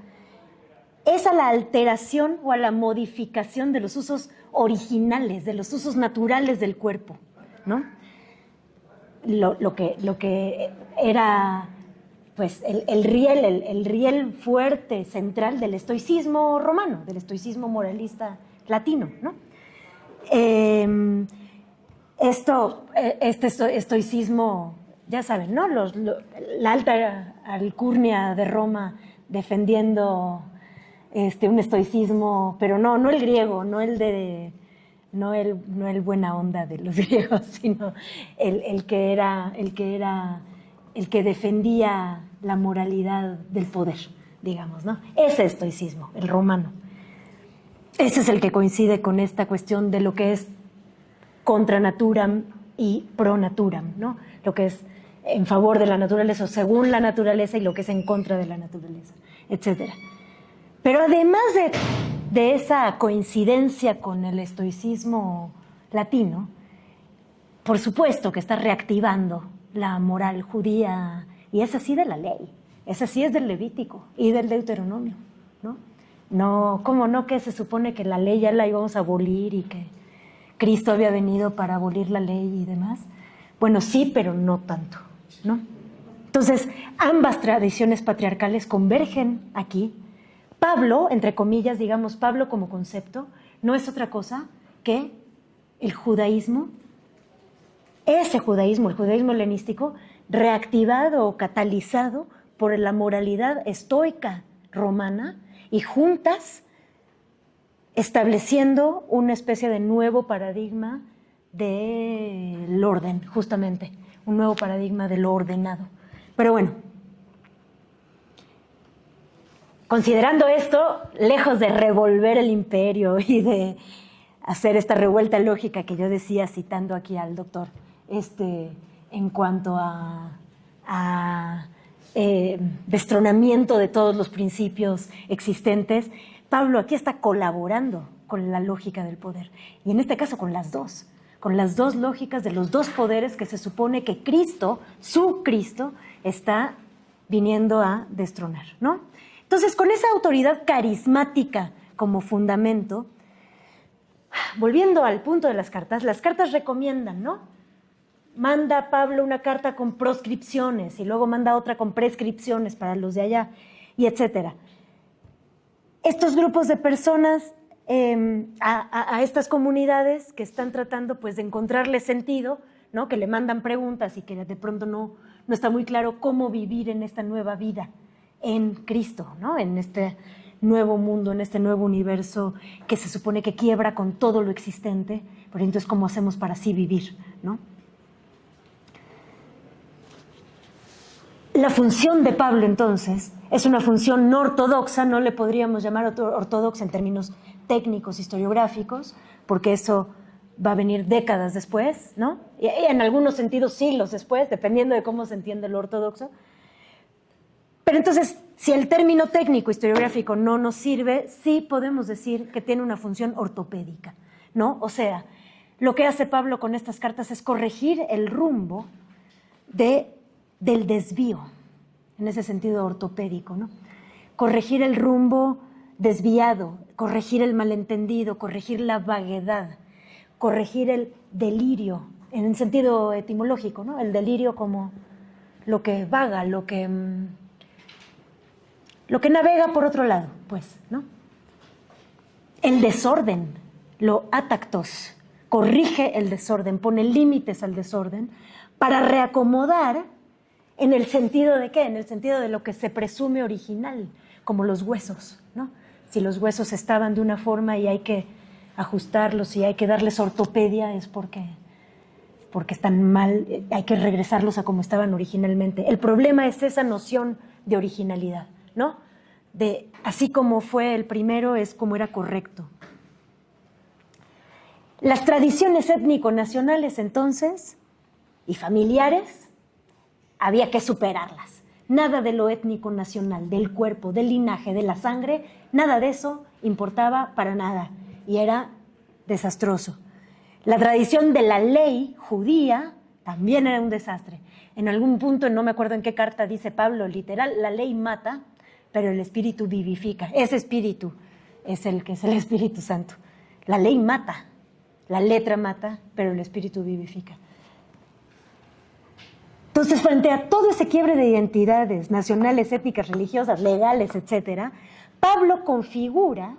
es a la alteración o a la modificación de los usos originales, de los usos naturales del cuerpo, ¿no? Lo que era pues el riel fuerte, central del estoicismo romano, del estoicismo moralista latino, ¿no? Este estoicismo, ya saben, ¿no? La alta alcurnia de Roma defendiendo un estoicismo, pero no el griego, no el buena onda de los griegos, sino el que defendía la moralidad del poder, digamos, ¿no? Ese estoicismo, el romano. Ese es el que coincide con esta cuestión de lo que es contra naturam y pro naturam, ¿no? Lo que es en favor de la naturaleza o según la naturaleza y lo que es en contra de la naturaleza, etcétera. Pero además de esa coincidencia con el estoicismo latino, por supuesto que está reactivando la moral judía, y es así de la ley, es así es del Levítico y del Deuteronomio, ¿no? No, ¿cómo no? Que se supone que la ley ya la íbamos a abolir y que Cristo había venido para abolir la ley y demás. Bueno, sí, pero no tanto, ¿no? Entonces, ambas tradiciones patriarcales convergen aquí. Pablo, entre comillas, digamos, Pablo como concepto, no es otra cosa que el judaísmo, ese judaísmo, el judaísmo helenístico, reactivado o catalizado por la moralidad estoica romana y juntas estableciendo una especie de nuevo paradigma del orden, justamente, un nuevo paradigma de lo ordenado. Pero bueno, considerando esto, lejos de revolver el imperio y de hacer esta revuelta lógica que yo decía citando aquí al doctor, en cuanto a destronamiento de todos los principios existentes, Pablo aquí está colaborando con la lógica del poder, y en este caso con las dos lógicas de los dos poderes que se supone que Cristo, su Cristo, está viniendo a destronar, ¿no? Entonces, con esa autoridad carismática como fundamento, volviendo al punto de las cartas recomiendan, ¿no? Manda Pablo una carta con proscripciones y luego manda otra con prescripciones para los de allá, y etcétera. Estos grupos de personas, a estas comunidades que están tratando pues de encontrarle sentido, ¿no? Que le mandan preguntas y que de pronto no está muy claro cómo vivir en esta nueva vida en Cristo, ¿no? En este nuevo mundo, en este nuevo universo que se supone que quiebra con todo lo existente, pero entonces ¿cómo hacemos para así vivir, ¿no? La función de Pablo, entonces, es una función no ortodoxa, no le podríamos llamar ortodoxa en términos técnicos, historiográficos, porque eso va a venir décadas después, ¿no? Y en algunos sentidos siglos después, dependiendo de cómo se entiende lo ortodoxo. Pero entonces, si el término técnico historiográfico no nos sirve, sí podemos decir que tiene una función ortopédica, ¿no? O sea, lo que hace Pablo con estas cartas es corregir el rumbo del desvío, en ese sentido ortopédico, ¿no? Corregir el rumbo desviado, corregir el malentendido, corregir la vaguedad, corregir el delirio, en el sentido etimológico, ¿no? El delirio como lo que vaga, lo que navega por otro lado, pues, ¿no? El desorden, lo atactos, corrige el desorden, pone límites al desorden para reacomodar. ¿En el sentido de qué? En el sentido de lo que se presume original, como los huesos, ¿no? Si los huesos estaban de una forma y hay que ajustarlos y hay que darles ortopedia, es porque están mal, hay que regresarlos a como estaban originalmente. El problema es esa noción de originalidad, ¿no? De así como fue el primero es como era correcto. Las tradiciones étnico-nacionales, entonces, y familiares, había que superarlas. Nada de lo étnico nacional, del cuerpo, del linaje, de la sangre, nada de eso importaba para nada y era desastroso. La tradición de la ley judía también era un desastre. En algún punto, no me acuerdo en qué carta dice Pablo, literal, la ley mata, pero el Espíritu vivifica. Ese Espíritu es el que es el Espíritu Santo. La ley mata, la letra mata, pero el Espíritu vivifica. Entonces, frente a todo ese quiebre de identidades nacionales, étnicas, religiosas, legales, etcétera, Pablo configura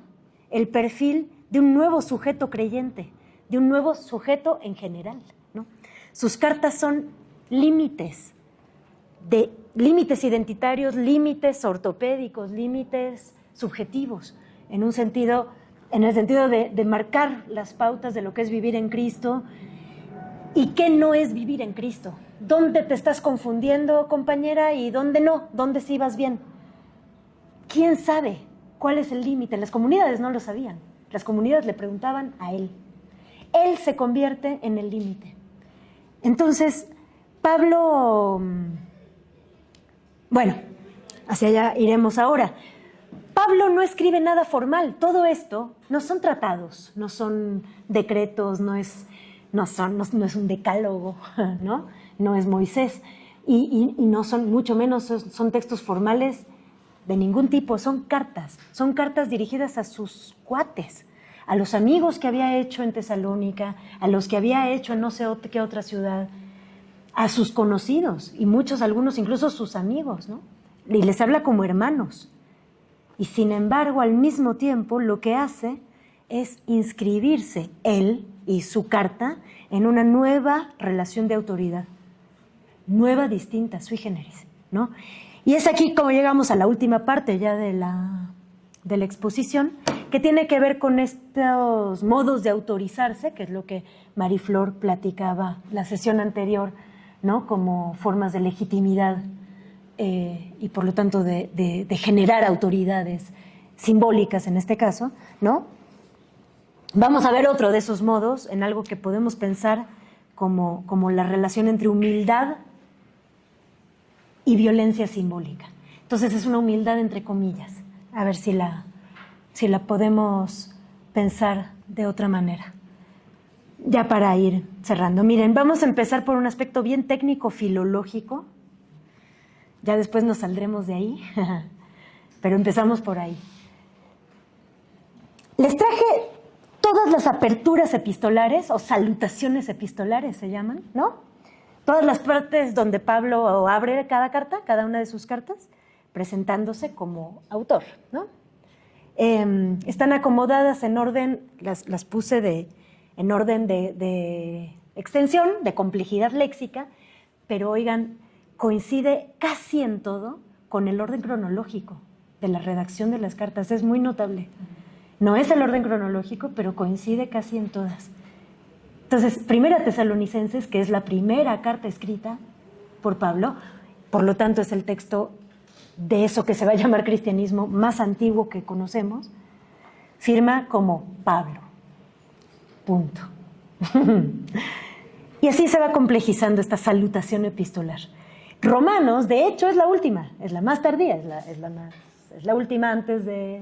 el perfil de un nuevo sujeto creyente, de un nuevo sujeto en general, ¿no? Sus cartas son límites identitarios, límites ortopédicos, límites subjetivos, en el sentido de marcar las pautas de lo que es vivir en Cristo y qué no es vivir en Cristo. ¿Dónde te estás confundiendo, compañera, y dónde no? ¿Dónde sí vas bien? ¿Quién sabe cuál es el límite? Las comunidades no lo sabían. Las comunidades le preguntaban a él. Él se convierte en el límite. Entonces, Pablo, bueno, hacia allá iremos ahora. Pablo no escribe nada formal. Todo esto no son tratados, no son decretos, no es un decálogo, ¿no? No es Moisés, y no son, mucho menos son textos formales de ningún tipo, son cartas dirigidas a sus cuates, a los amigos que había hecho en Tesalónica, a los que había hecho en no sé qué otra ciudad, a sus conocidos, y algunos incluso sus amigos, ¿no? Y les habla como hermanos. Y sin embargo, al mismo tiempo, lo que hace es inscribirse él y su carta en una nueva relación de autoridad, nueva, distinta, sui generis, ¿no? Y es aquí como llegamos a la última parte ya de la de la exposición, que tiene que ver con estos modos de autorizarse, que es lo que Mariflor platicaba la sesión anterior, ¿no? Como formas de legitimidad y por lo tanto de generar autoridades simbólicas en este caso, ¿no? Vamos a ver otro de esos modos en algo que podemos pensar como la relación entre humildad y violencia simbólica. Entonces es una humildad entre comillas, a ver si la podemos pensar de otra manera. Ya para ir cerrando. Miren, vamos a empezar por un aspecto bien técnico filológico. Ya después nos saldremos de ahí, pero empezamos por ahí. Les traje todas las aperturas epistolares o salutaciones epistolares se llaman, ¿no? Todas las partes donde Pablo abre cada carta, cada una de sus cartas, presentándose como autor, ¿no? Están acomodadas en orden, las puse en orden de extensión, de complejidad léxica, pero oigan, coincide casi en todo con el orden cronológico de la redacción de las cartas. Es muy notable. No es el orden cronológico, pero coincide casi en todas. Entonces, Primera Tesalonicenses, que es la primera carta escrita por Pablo, por lo tanto es el texto de eso que se va a llamar cristianismo más antiguo que conocemos, firma como Pablo. Punto. Y así se va complejizando esta salutación epistolar. Romanos, de hecho, es la última, es la más tardía, es la última antes de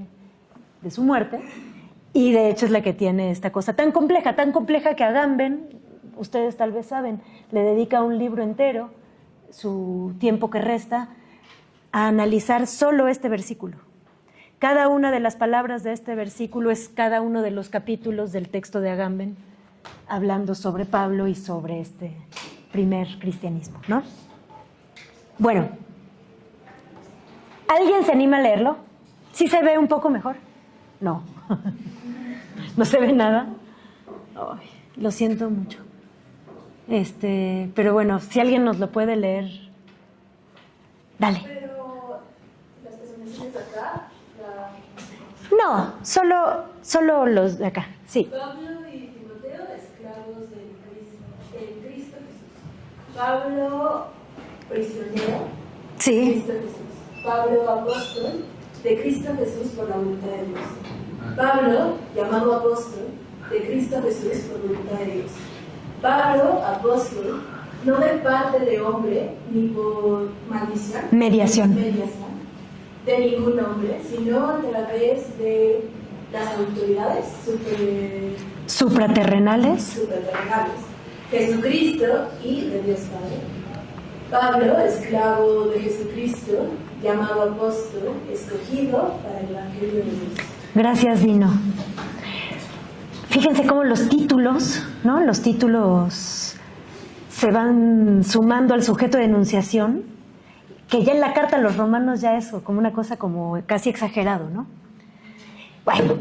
su muerte, y de hecho es la que tiene esta cosa tan compleja que Agamben, ustedes tal vez saben, le dedica un libro entero, su tiempo que resta, a analizar solo este versículo. Cada una de las palabras de este versículo es cada uno de los capítulos del texto de Agamben, hablando sobre Pablo y sobre este primer cristianismo, ¿no? Bueno, ¿alguien se anima a leerlo? ¿Sí se ve un poco mejor? No. ¿No se ve nada? Ay, lo siento mucho. Pero bueno, si alguien nos lo puede leer, dale. Pero las presentaciones de acá, No, solo los de acá, sí. Pablo y Timoteo, esclavos del Cristo Jesús. Pablo, prisionero, Sí. Cristo Jesús. Pablo, apóstol de Cristo Jesús por la voluntad de Dios. Pablo, llamado apóstol de Cristo Jesús por voluntad de Dios. Pablo, apóstol, no de parte de hombre, ni por maldición, Mediación. de ningún hombre, sino a través de las autoridades Supraterrenales. Jesucristo y de Dios Padre. Pablo, esclavo de Jesucristo, llamado apóstol, escogido para el Evangelio de Dios. Gracias, Dino. Fíjense cómo los títulos, ¿no? Los títulos se van sumando al sujeto de enunciación, que ya en la carta a los romanos ya es como una cosa como casi exagerado, ¿no? Bueno,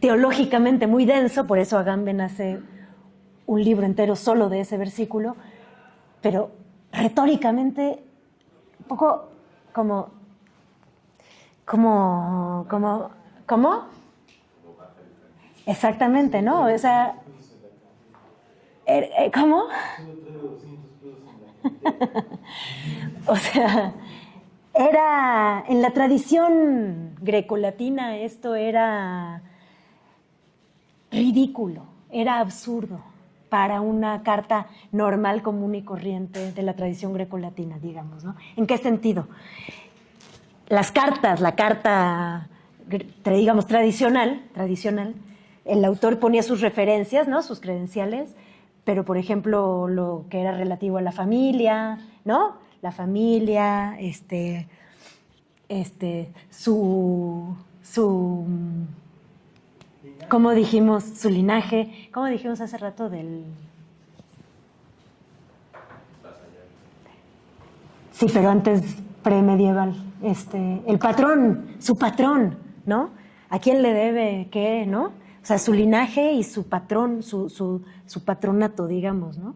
teológicamente muy denso, por eso Agamben hace un libro entero solo de ese versículo, pero retóricamente un poco ¿cómo? Exactamente, ¿no? O sea, ¿cómo? O sea, era en la tradición grecolatina esto era ridículo, era absurdo para una carta normal, común y corriente de la tradición grecolatina, digamos, ¿no? ¿En qué sentido? Las cartas, la carta, digamos, tradicional, el autor ponía sus referencias, ¿no? Sus credenciales, pero, por ejemplo, lo que era relativo a la familia, ¿no? La familia, ¿cómo dijimos? Su linaje, ¿cómo dijimos hace rato del...? Sí, pero antes premedieval, el patrón, su patrón, ¿no? ¿A quién le debe qué, no? O sea, su linaje y su patrón, su patronato, digamos, ¿no?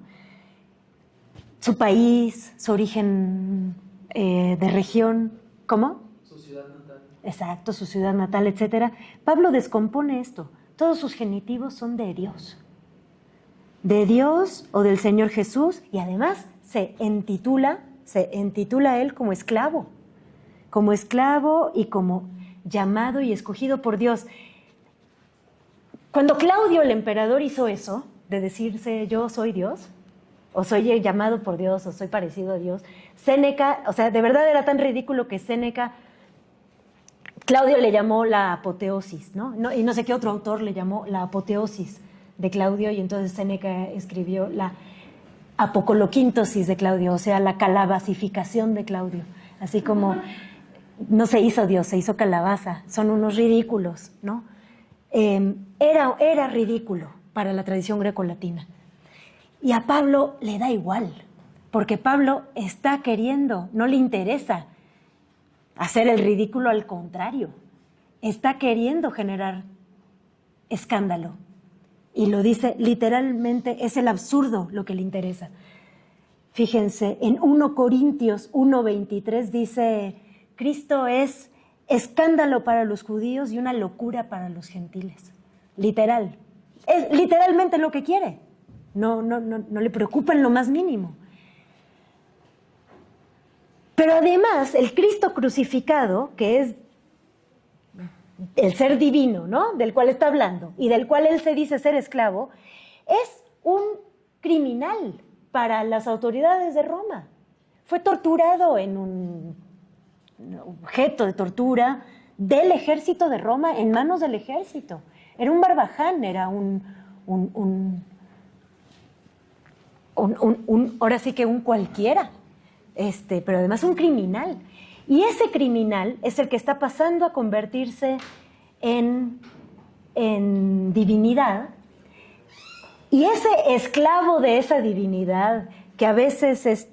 Su país, su origen de región, ¿cómo? Su ciudad natal. exacto, su ciudad natal, etc. Pablo descompone esto. Todos sus genitivos son de Dios o del Señor Jesús, y además se entitula a él como esclavo y como llamado y escogido por Dios. Cuando Claudio, el emperador, hizo eso, de decirse yo soy Dios, o soy llamado por Dios, o soy parecido a Dios, Séneca, o sea, de verdad era tan ridículo que Séneca, Claudio le llamó la apoteosis, ¿no? Y no sé qué otro autor le llamó la apoteosis de Claudio, y entonces Séneca escribió la apocoloquintosis de Claudio, o sea, la calabacificación de Claudio, así como no se hizo Dios, se hizo calabaza, son unos ridículos, ¿no? Era ridículo para la tradición grecolatina. Y a Pablo le da igual, porque Pablo está queriendo, no le interesa hacer el ridículo, al contrario, está queriendo generar escándalo. Y lo dice literalmente, es el absurdo lo que le interesa. Fíjense, en 1 Corintios 1:23 dice, Cristo es escándalo para los judíos y una locura para los gentiles. Literal. Es literalmente lo que quiere. No le preocupa en lo más mínimo. Pero además, el Cristo crucificado, que es el ser divino, ¿no?, del cual está hablando y del cual él se dice ser esclavo, es un criminal para las autoridades de Roma. Fue torturado en un objeto de tortura del ejército de Roma, en manos del ejército. Era un barbaján, era ahora sí que un cualquiera, pero además un criminal. Y ese criminal es el que está pasando a convertirse en divinidad. Y ese esclavo de esa divinidad, que a veces,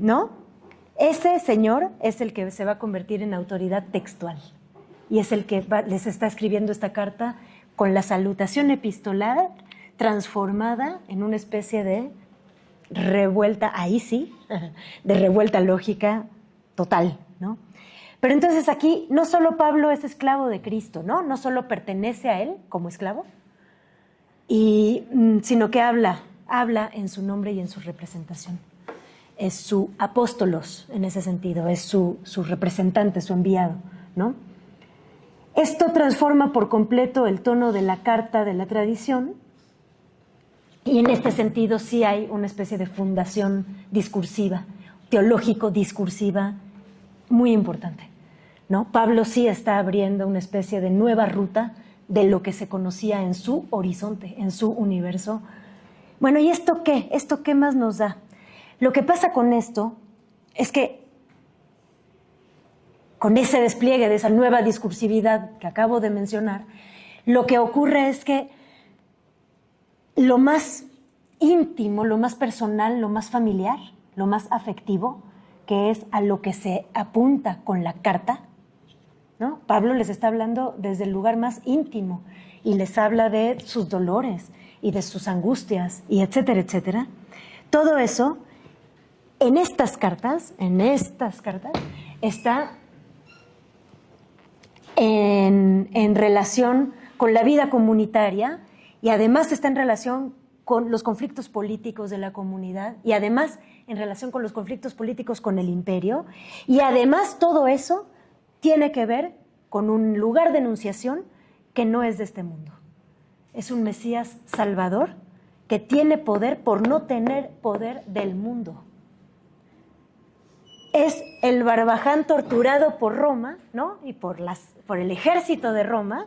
¿no? Ese señor es el que se va a convertir en autoridad textual. Y es el que les está escribiendo esta carta con la salutación epistolar transformada en una especie de revuelta, ahí sí, de revuelta lógica total, ¿no? Pero entonces aquí no solo Pablo es esclavo de Cristo, ¿no? No solo pertenece a él como esclavo, sino que habla en su nombre y en su representación. Es su apóstolos en ese sentido, es su representante, su enviado, ¿no? Esto transforma por completo el tono de la carta de la tradición, y en este sentido sí hay una especie de fundación discursiva, teológico-discursiva, muy importante, ¿no? Pablo sí está abriendo una especie de nueva ruta de lo que se conocía en su horizonte, en su universo. Bueno, ¿y esto qué? ¿Esto qué más nos da? Lo que pasa con esto es que con ese despliegue de esa nueva discursividad que acabo de mencionar, lo que ocurre es que lo más íntimo, lo más personal, lo más familiar, lo más afectivo, que es a lo que se apunta con la carta, ¿no? Pablo les está hablando desde el lugar más íntimo y les habla de sus dolores y de sus angustias y etcétera, etcétera. Todo eso en estas cartas está en relación con la vida comunitaria, y además está en relación con los conflictos políticos de la comunidad, y además en relación con los conflictos políticos con el imperio, y además todo eso tiene que ver con un lugar de enunciación que no es de este mundo. Es un Mesías salvador que tiene poder por no tener poder del mundo. Es el barbaján torturado por Roma, ¿no?, y por el ejército de Roma,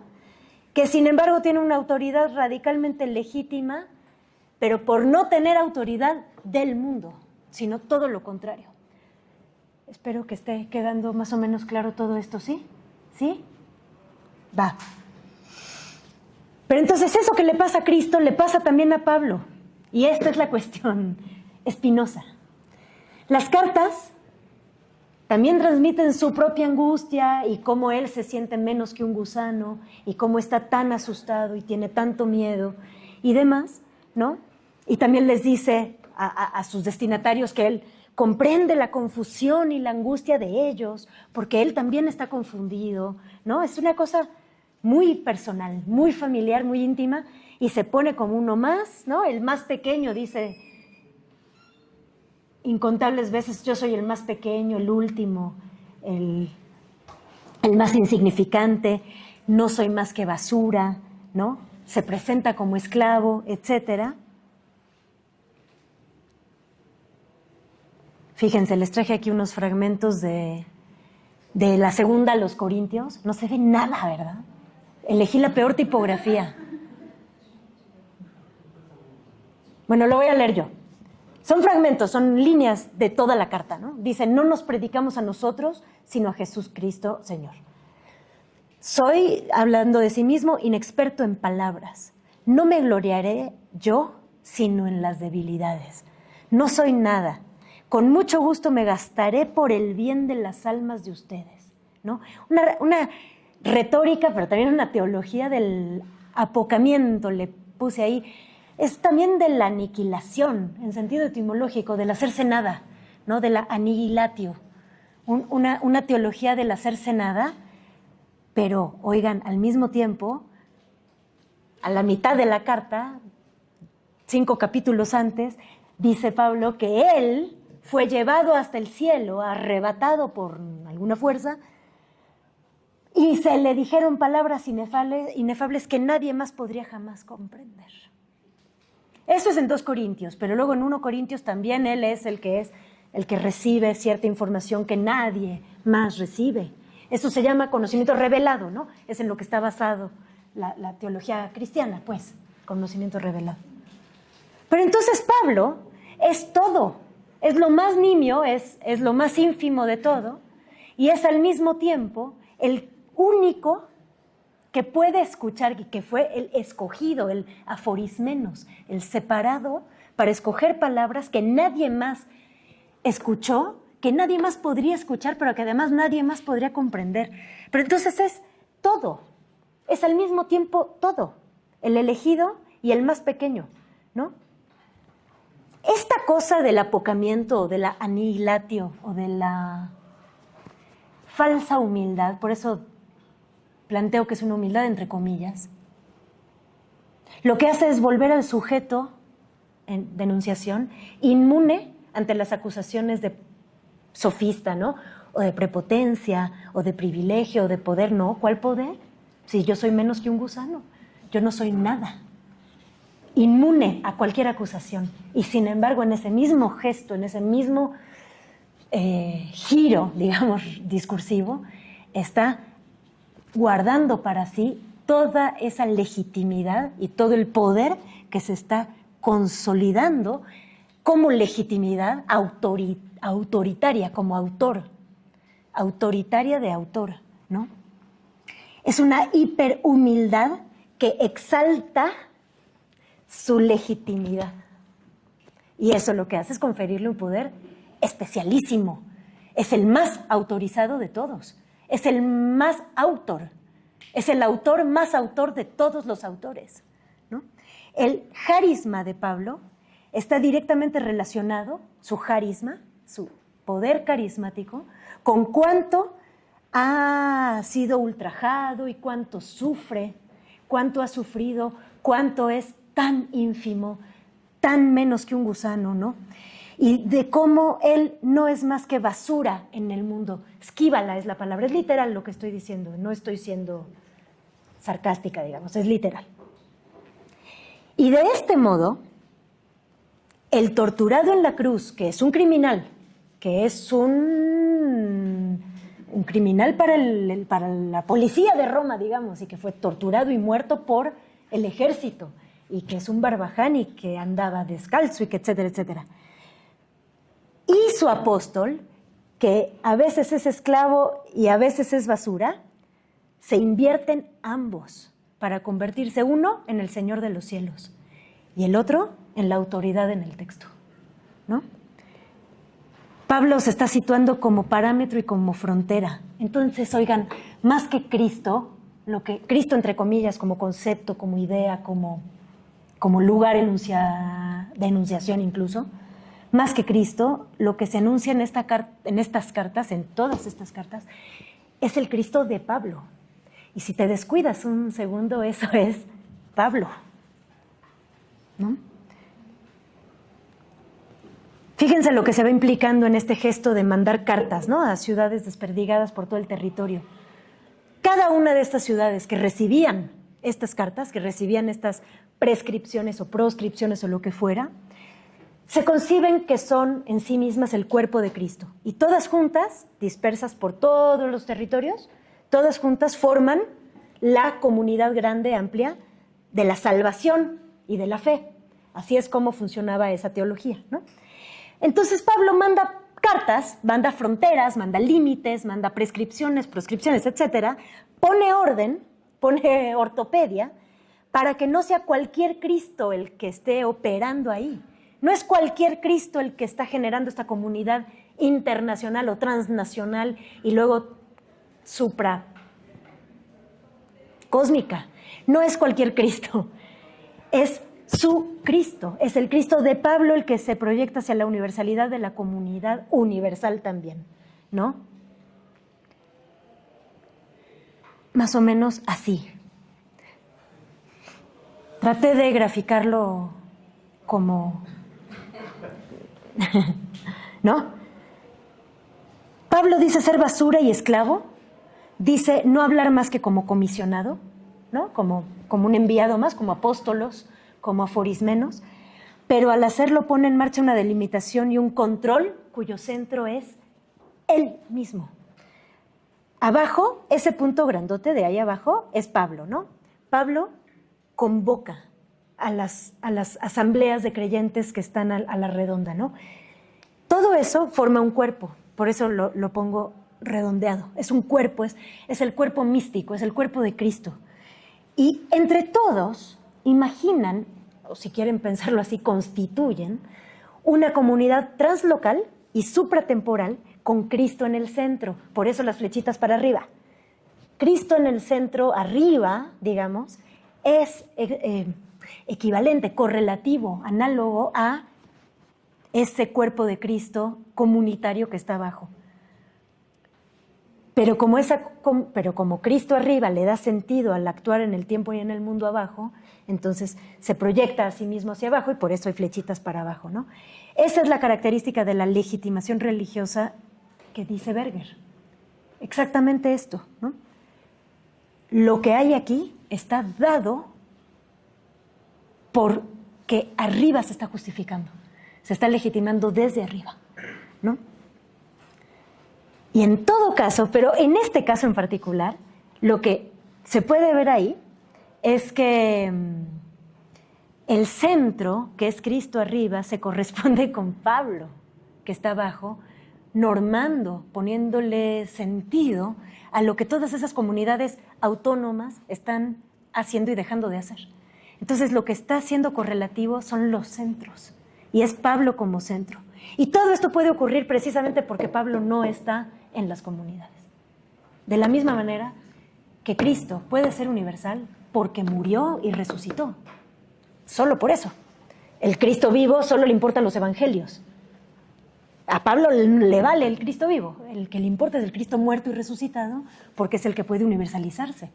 que sin embargo tiene una autoridad radicalmente legítima, pero por no tener autoridad del mundo, sino todo lo contrario. Espero que esté quedando más o menos claro todo esto, ¿sí? ¿Sí? Va. Pero entonces eso que le pasa a Cristo le pasa también a Pablo, y esta es la cuestión espinosa. Las cartas también transmiten su propia angustia y cómo él se siente menos que un gusano y cómo está tan asustado y tiene tanto miedo y demás, ¿no? Y también les dice a sus destinatarios que él comprende la confusión y la angustia de ellos, porque él también está confundido, ¿no? Es una cosa muy personal, muy familiar, muy íntima, y se pone como uno más, ¿no? El más pequeño dice incontables veces, yo soy el más pequeño, el último, el más insignificante, no soy más que basura, ¿no? Se presenta como esclavo, etcétera. Fíjense, les traje aquí unos fragmentos de la segunda a los Corintios. No se ve nada, ¿verdad? Elegí la peor tipografía. Bueno, lo voy a leer yo. Son fragmentos, son líneas de toda la carta, ¿no? Dice, no nos predicamos a nosotros, sino a Jesucristo, Señor. Soy, hablando de sí mismo, inexperto en palabras. No me gloriaré yo, sino en las debilidades. No soy nada. Con mucho gusto me gastaré por el bien de las almas de ustedes, ¿no? Una retórica, pero también una teología del apocamiento, le puse ahí. Es también de la aniquilación, en sentido etimológico, del hacerse nada, ¿no? De la anihilatio. Una teología del hacerse nada, pero, oigan, al mismo tiempo, a la mitad de la carta, 5 capítulos antes, dice Pablo que él fue llevado hasta el cielo, arrebatado por alguna fuerza, y se le dijeron palabras inefables que nadie más podría jamás comprender. Eso es en 2 Corintios, pero luego en 1 Corintios también él es el que recibe cierta información que nadie más recibe. Eso se llama conocimiento revelado, ¿no? Es en lo que está basado la teología cristiana, pues, conocimiento revelado. Pero entonces Pablo es todo, es lo más nimio, es lo más ínfimo de todo, y es al mismo tiempo el único que puede escuchar, y que fue el escogido, el aforismenos, el separado para escoger palabras que nadie más escuchó, que nadie más podría escuchar, pero que además nadie más podría comprender. Pero entonces es todo, es al mismo tiempo todo, el elegido y el más pequeño, ¿no? Esta cosa del apocamiento, o de la anihilatio, o de la falsa humildad, por eso planteo que es una humildad entre comillas, lo que hace es volver al sujeto en denunciación inmune ante las acusaciones de sofista, ¿no? O de prepotencia, o de privilegio, o de poder. No, ¿cuál poder? Si yo soy menos que un gusano, yo no soy nada. Inmune a cualquier acusación. Y sin embargo, en ese mismo gesto, en ese mismo giro, digamos, discursivo, está guardando para sí toda esa legitimidad y todo el poder que se está consolidando como legitimidad autoritaria, como autor, autoritaria de autor, ¿no? Es una hiperhumildad que exalta su legitimidad. Y eso lo que hace es conferirle un poder especialísimo. Es el más autorizado de todos. Es el más autor. Es el autor más autor de todos los autores, ¿no? El carisma de Pablo está directamente relacionado, su carisma, su poder carismático, con cuánto ha sido ultrajado y cuánto sufre, cuánto ha sufrido, cuánto es tan ínfimo, tan menos que un gusano, ¿no? Y de cómo él no es más que basura en el mundo. Esquívala es la palabra, es literal lo que estoy diciendo, no estoy siendo sarcástica, digamos, es literal. Y de este modo, el torturado en la cruz, que es un criminal, que es un criminal para la policía de Roma, digamos, y que fue torturado y muerto por el ejército, y que es un barbaján y que andaba descalzo y que etcétera, etcétera. Y su apóstol, que a veces es esclavo y a veces es basura, se invierten ambos para convertirse uno en el Señor de los cielos y el otro en la autoridad en el texto, ¿no? Pablo se está situando como parámetro y como frontera. Entonces, oigan, más que Cristo, lo que Cristo entre comillas como concepto, como idea, como lugar de enunciación incluso, más que Cristo, lo que se anuncia en estas cartas, en todas estas cartas, es el Cristo de Pablo. Y si te descuidas un segundo, eso es Pablo, ¿no? Fíjense lo que se va implicando en este gesto de mandar cartas, ¿no?, a ciudades desperdigadas por todo el territorio. Cada una de estas ciudades que recibían estas cartas, que recibían estas prescripciones o proscripciones o lo que fuera, se conciben que son en sí mismas el cuerpo de Cristo. Y todas juntas, dispersas por todos los territorios, todas juntas forman la comunidad grande, amplia, de la salvación y de la fe. Así es como funcionaba esa teología, ¿no? Entonces Pablo manda cartas, manda fronteras, manda límites, manda prescripciones, proscripciones, etcétera, pone orden, pone ortopedia, para que no sea cualquier Cristo el que esté operando ahí. No es cualquier Cristo el que está generando esta comunidad internacional o transnacional y luego supracósmica. No es cualquier Cristo, es su Cristo, es el Cristo de Pablo el que se proyecta hacia la universalidad de la comunidad universal también, ¿no? Más o menos así. Traté de graficarlo como... ¿no? Pablo dice ser basura y esclavo, dice no hablar más que como comisionado, ¿no? Como un enviado más, como apóstolos, como aforismenos, pero al hacerlo pone en marcha una delimitación y un control cuyo centro es él mismo. Abajo, ese punto grandote de ahí abajo es Pablo, ¿no? Pablo convoca a las asambleas de creyentes que están a la redonda, ¿no? Todo eso forma un cuerpo, por eso lo pongo redondeado. Es un cuerpo, es el cuerpo místico, es el cuerpo de Cristo. Y entre todos imaginan, o si quieren pensarlo así, constituyen una comunidad translocal y supratemporal con Cristo en el centro. Por eso las flechitas para arriba. Cristo en el centro, arriba, digamos, es equivalente, correlativo, análogo a ese cuerpo de Cristo comunitario que está abajo. Pero como Cristo arriba le da sentido al actuar en el tiempo y en el mundo abajo, entonces se proyecta a sí mismo hacia abajo y por eso hay flechitas para abajo, ¿no? Esa es la característica de la legitimación religiosa que dice Berger. Exactamente esto, ¿no? Lo que hay aquí está dado porque arriba se está justificando, se está legitimando desde arriba, ¿no? Y en todo caso, pero en este caso en particular, lo que se puede ver ahí es que el centro, que es Cristo arriba, se corresponde con Pablo, que está abajo, normando, poniéndole sentido a lo que todas esas comunidades autónomas están haciendo y dejando de hacer. Entonces, lo que está siendo correlativo son los centros, y es Pablo como centro. Y todo esto puede ocurrir precisamente porque Pablo no está en las comunidades. De la misma manera que Cristo puede ser universal porque murió y resucitó. Solo por eso. El Cristo vivo solo le importan los evangelios. A Pablo le vale el Cristo vivo. El que le importa es el Cristo muerto y resucitado porque es el que puede universalizarse.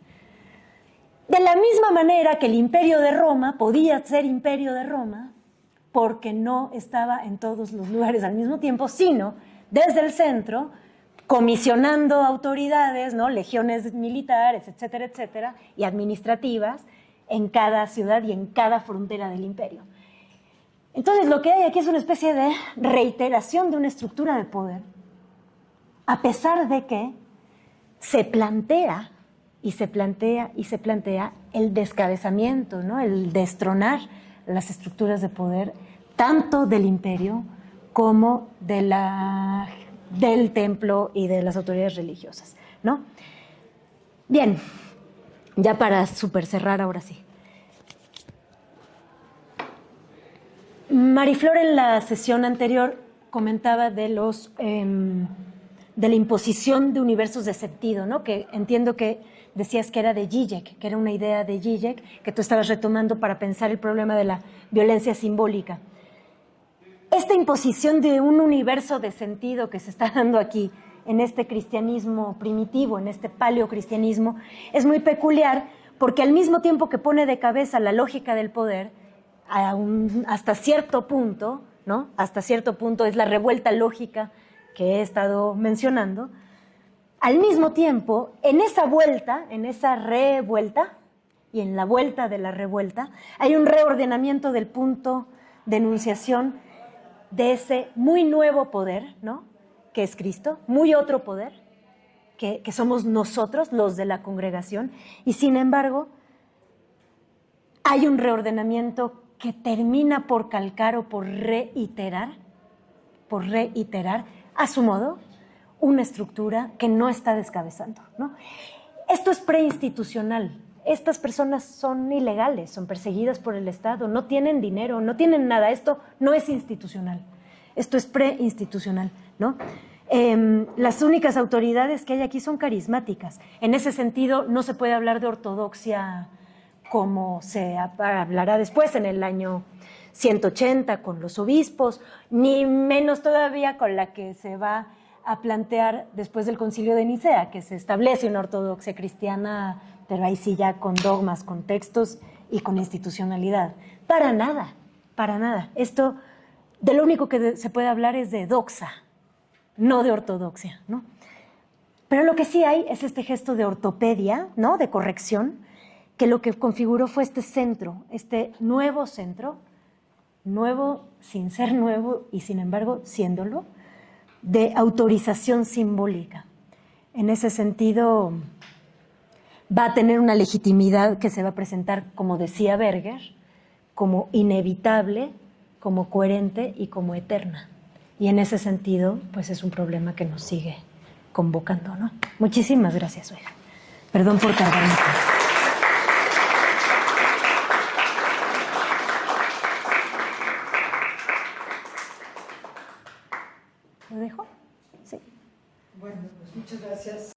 De la misma manera que el imperio de Roma podía ser imperio de Roma porque no estaba en todos los lugares al mismo tiempo, sino desde el centro, comisionando autoridades, ¿no? Legiones militares, etcétera, etcétera, y administrativas en cada ciudad y en cada frontera del imperio. Entonces, lo que hay aquí es una especie de reiteración de una estructura de poder, a pesar de que se plantea y se plantea y se plantea el descabezamiento, ¿no? El destronar las estructuras de poder, tanto del imperio como del templo y de las autoridades religiosas, ¿no? Bien, ya para super cerrar ahora sí. Mariflor en la sesión anterior comentaba de de la imposición de universos de sentido, ¿no? Que entiendo que decías que era de Zizek, que era una idea de Zizek que tú estabas retomando para pensar el problema de la violencia simbólica. esta imposición de un universo de sentido que se está dando aquí, en este cristianismo primitivo, en este paleocristianismo, es muy peculiar porque al mismo tiempo que pone de cabeza la lógica del poder, hasta cierto punto, ¿no? Hasta cierto punto es la revuelta lógica que he estado mencionando. Al mismo tiempo, en esa vuelta, en esa revuelta y en la vuelta de la revuelta, hay un reordenamiento del punto de enunciación de ese muy nuevo poder, ¿no? Que es Cristo, muy otro poder, que somos nosotros, los de la congregación, y sin embargo, hay un reordenamiento que termina por calcar o por reiterar a su modo una estructura que no está descabezando, ¿no? Esto es preinstitucional. Estas personas son ilegales, son perseguidas por el Estado, no tienen dinero, no tienen nada. Esto no es institucional, esto es preinstitucional, ¿no? Las únicas autoridades que hay aquí son carismáticas. En ese sentido, no se puede hablar de ortodoxia como se hablará después en el año 180 con los obispos, ni menos todavía con la que se va a plantear después del Concilio de Nicea, que se establece una ortodoxia cristiana, pero ahí sí ya con dogmas, con textos y con institucionalidad. Para nada, para nada. Esto, de lo único que se puede hablar es de doxa, no de ortodoxia, ¿no? Pero lo que sí hay es este gesto de ortopedia, ¿no? De corrección, que lo que configuró fue este centro, este nuevo centro, nuevo sin ser nuevo y sin embargo siéndolo, de autorización simbólica. En ese sentido, va a tener una legitimidad que se va a presentar, como decía Berger, como inevitable, como coherente y como eterna. Y en ese sentido, pues es un problema que nos sigue convocando, ¿no? Muchísimas gracias, oiga. Perdón por tardarme. ¿Lo dejo? Sí. Bueno, pues muchas gracias.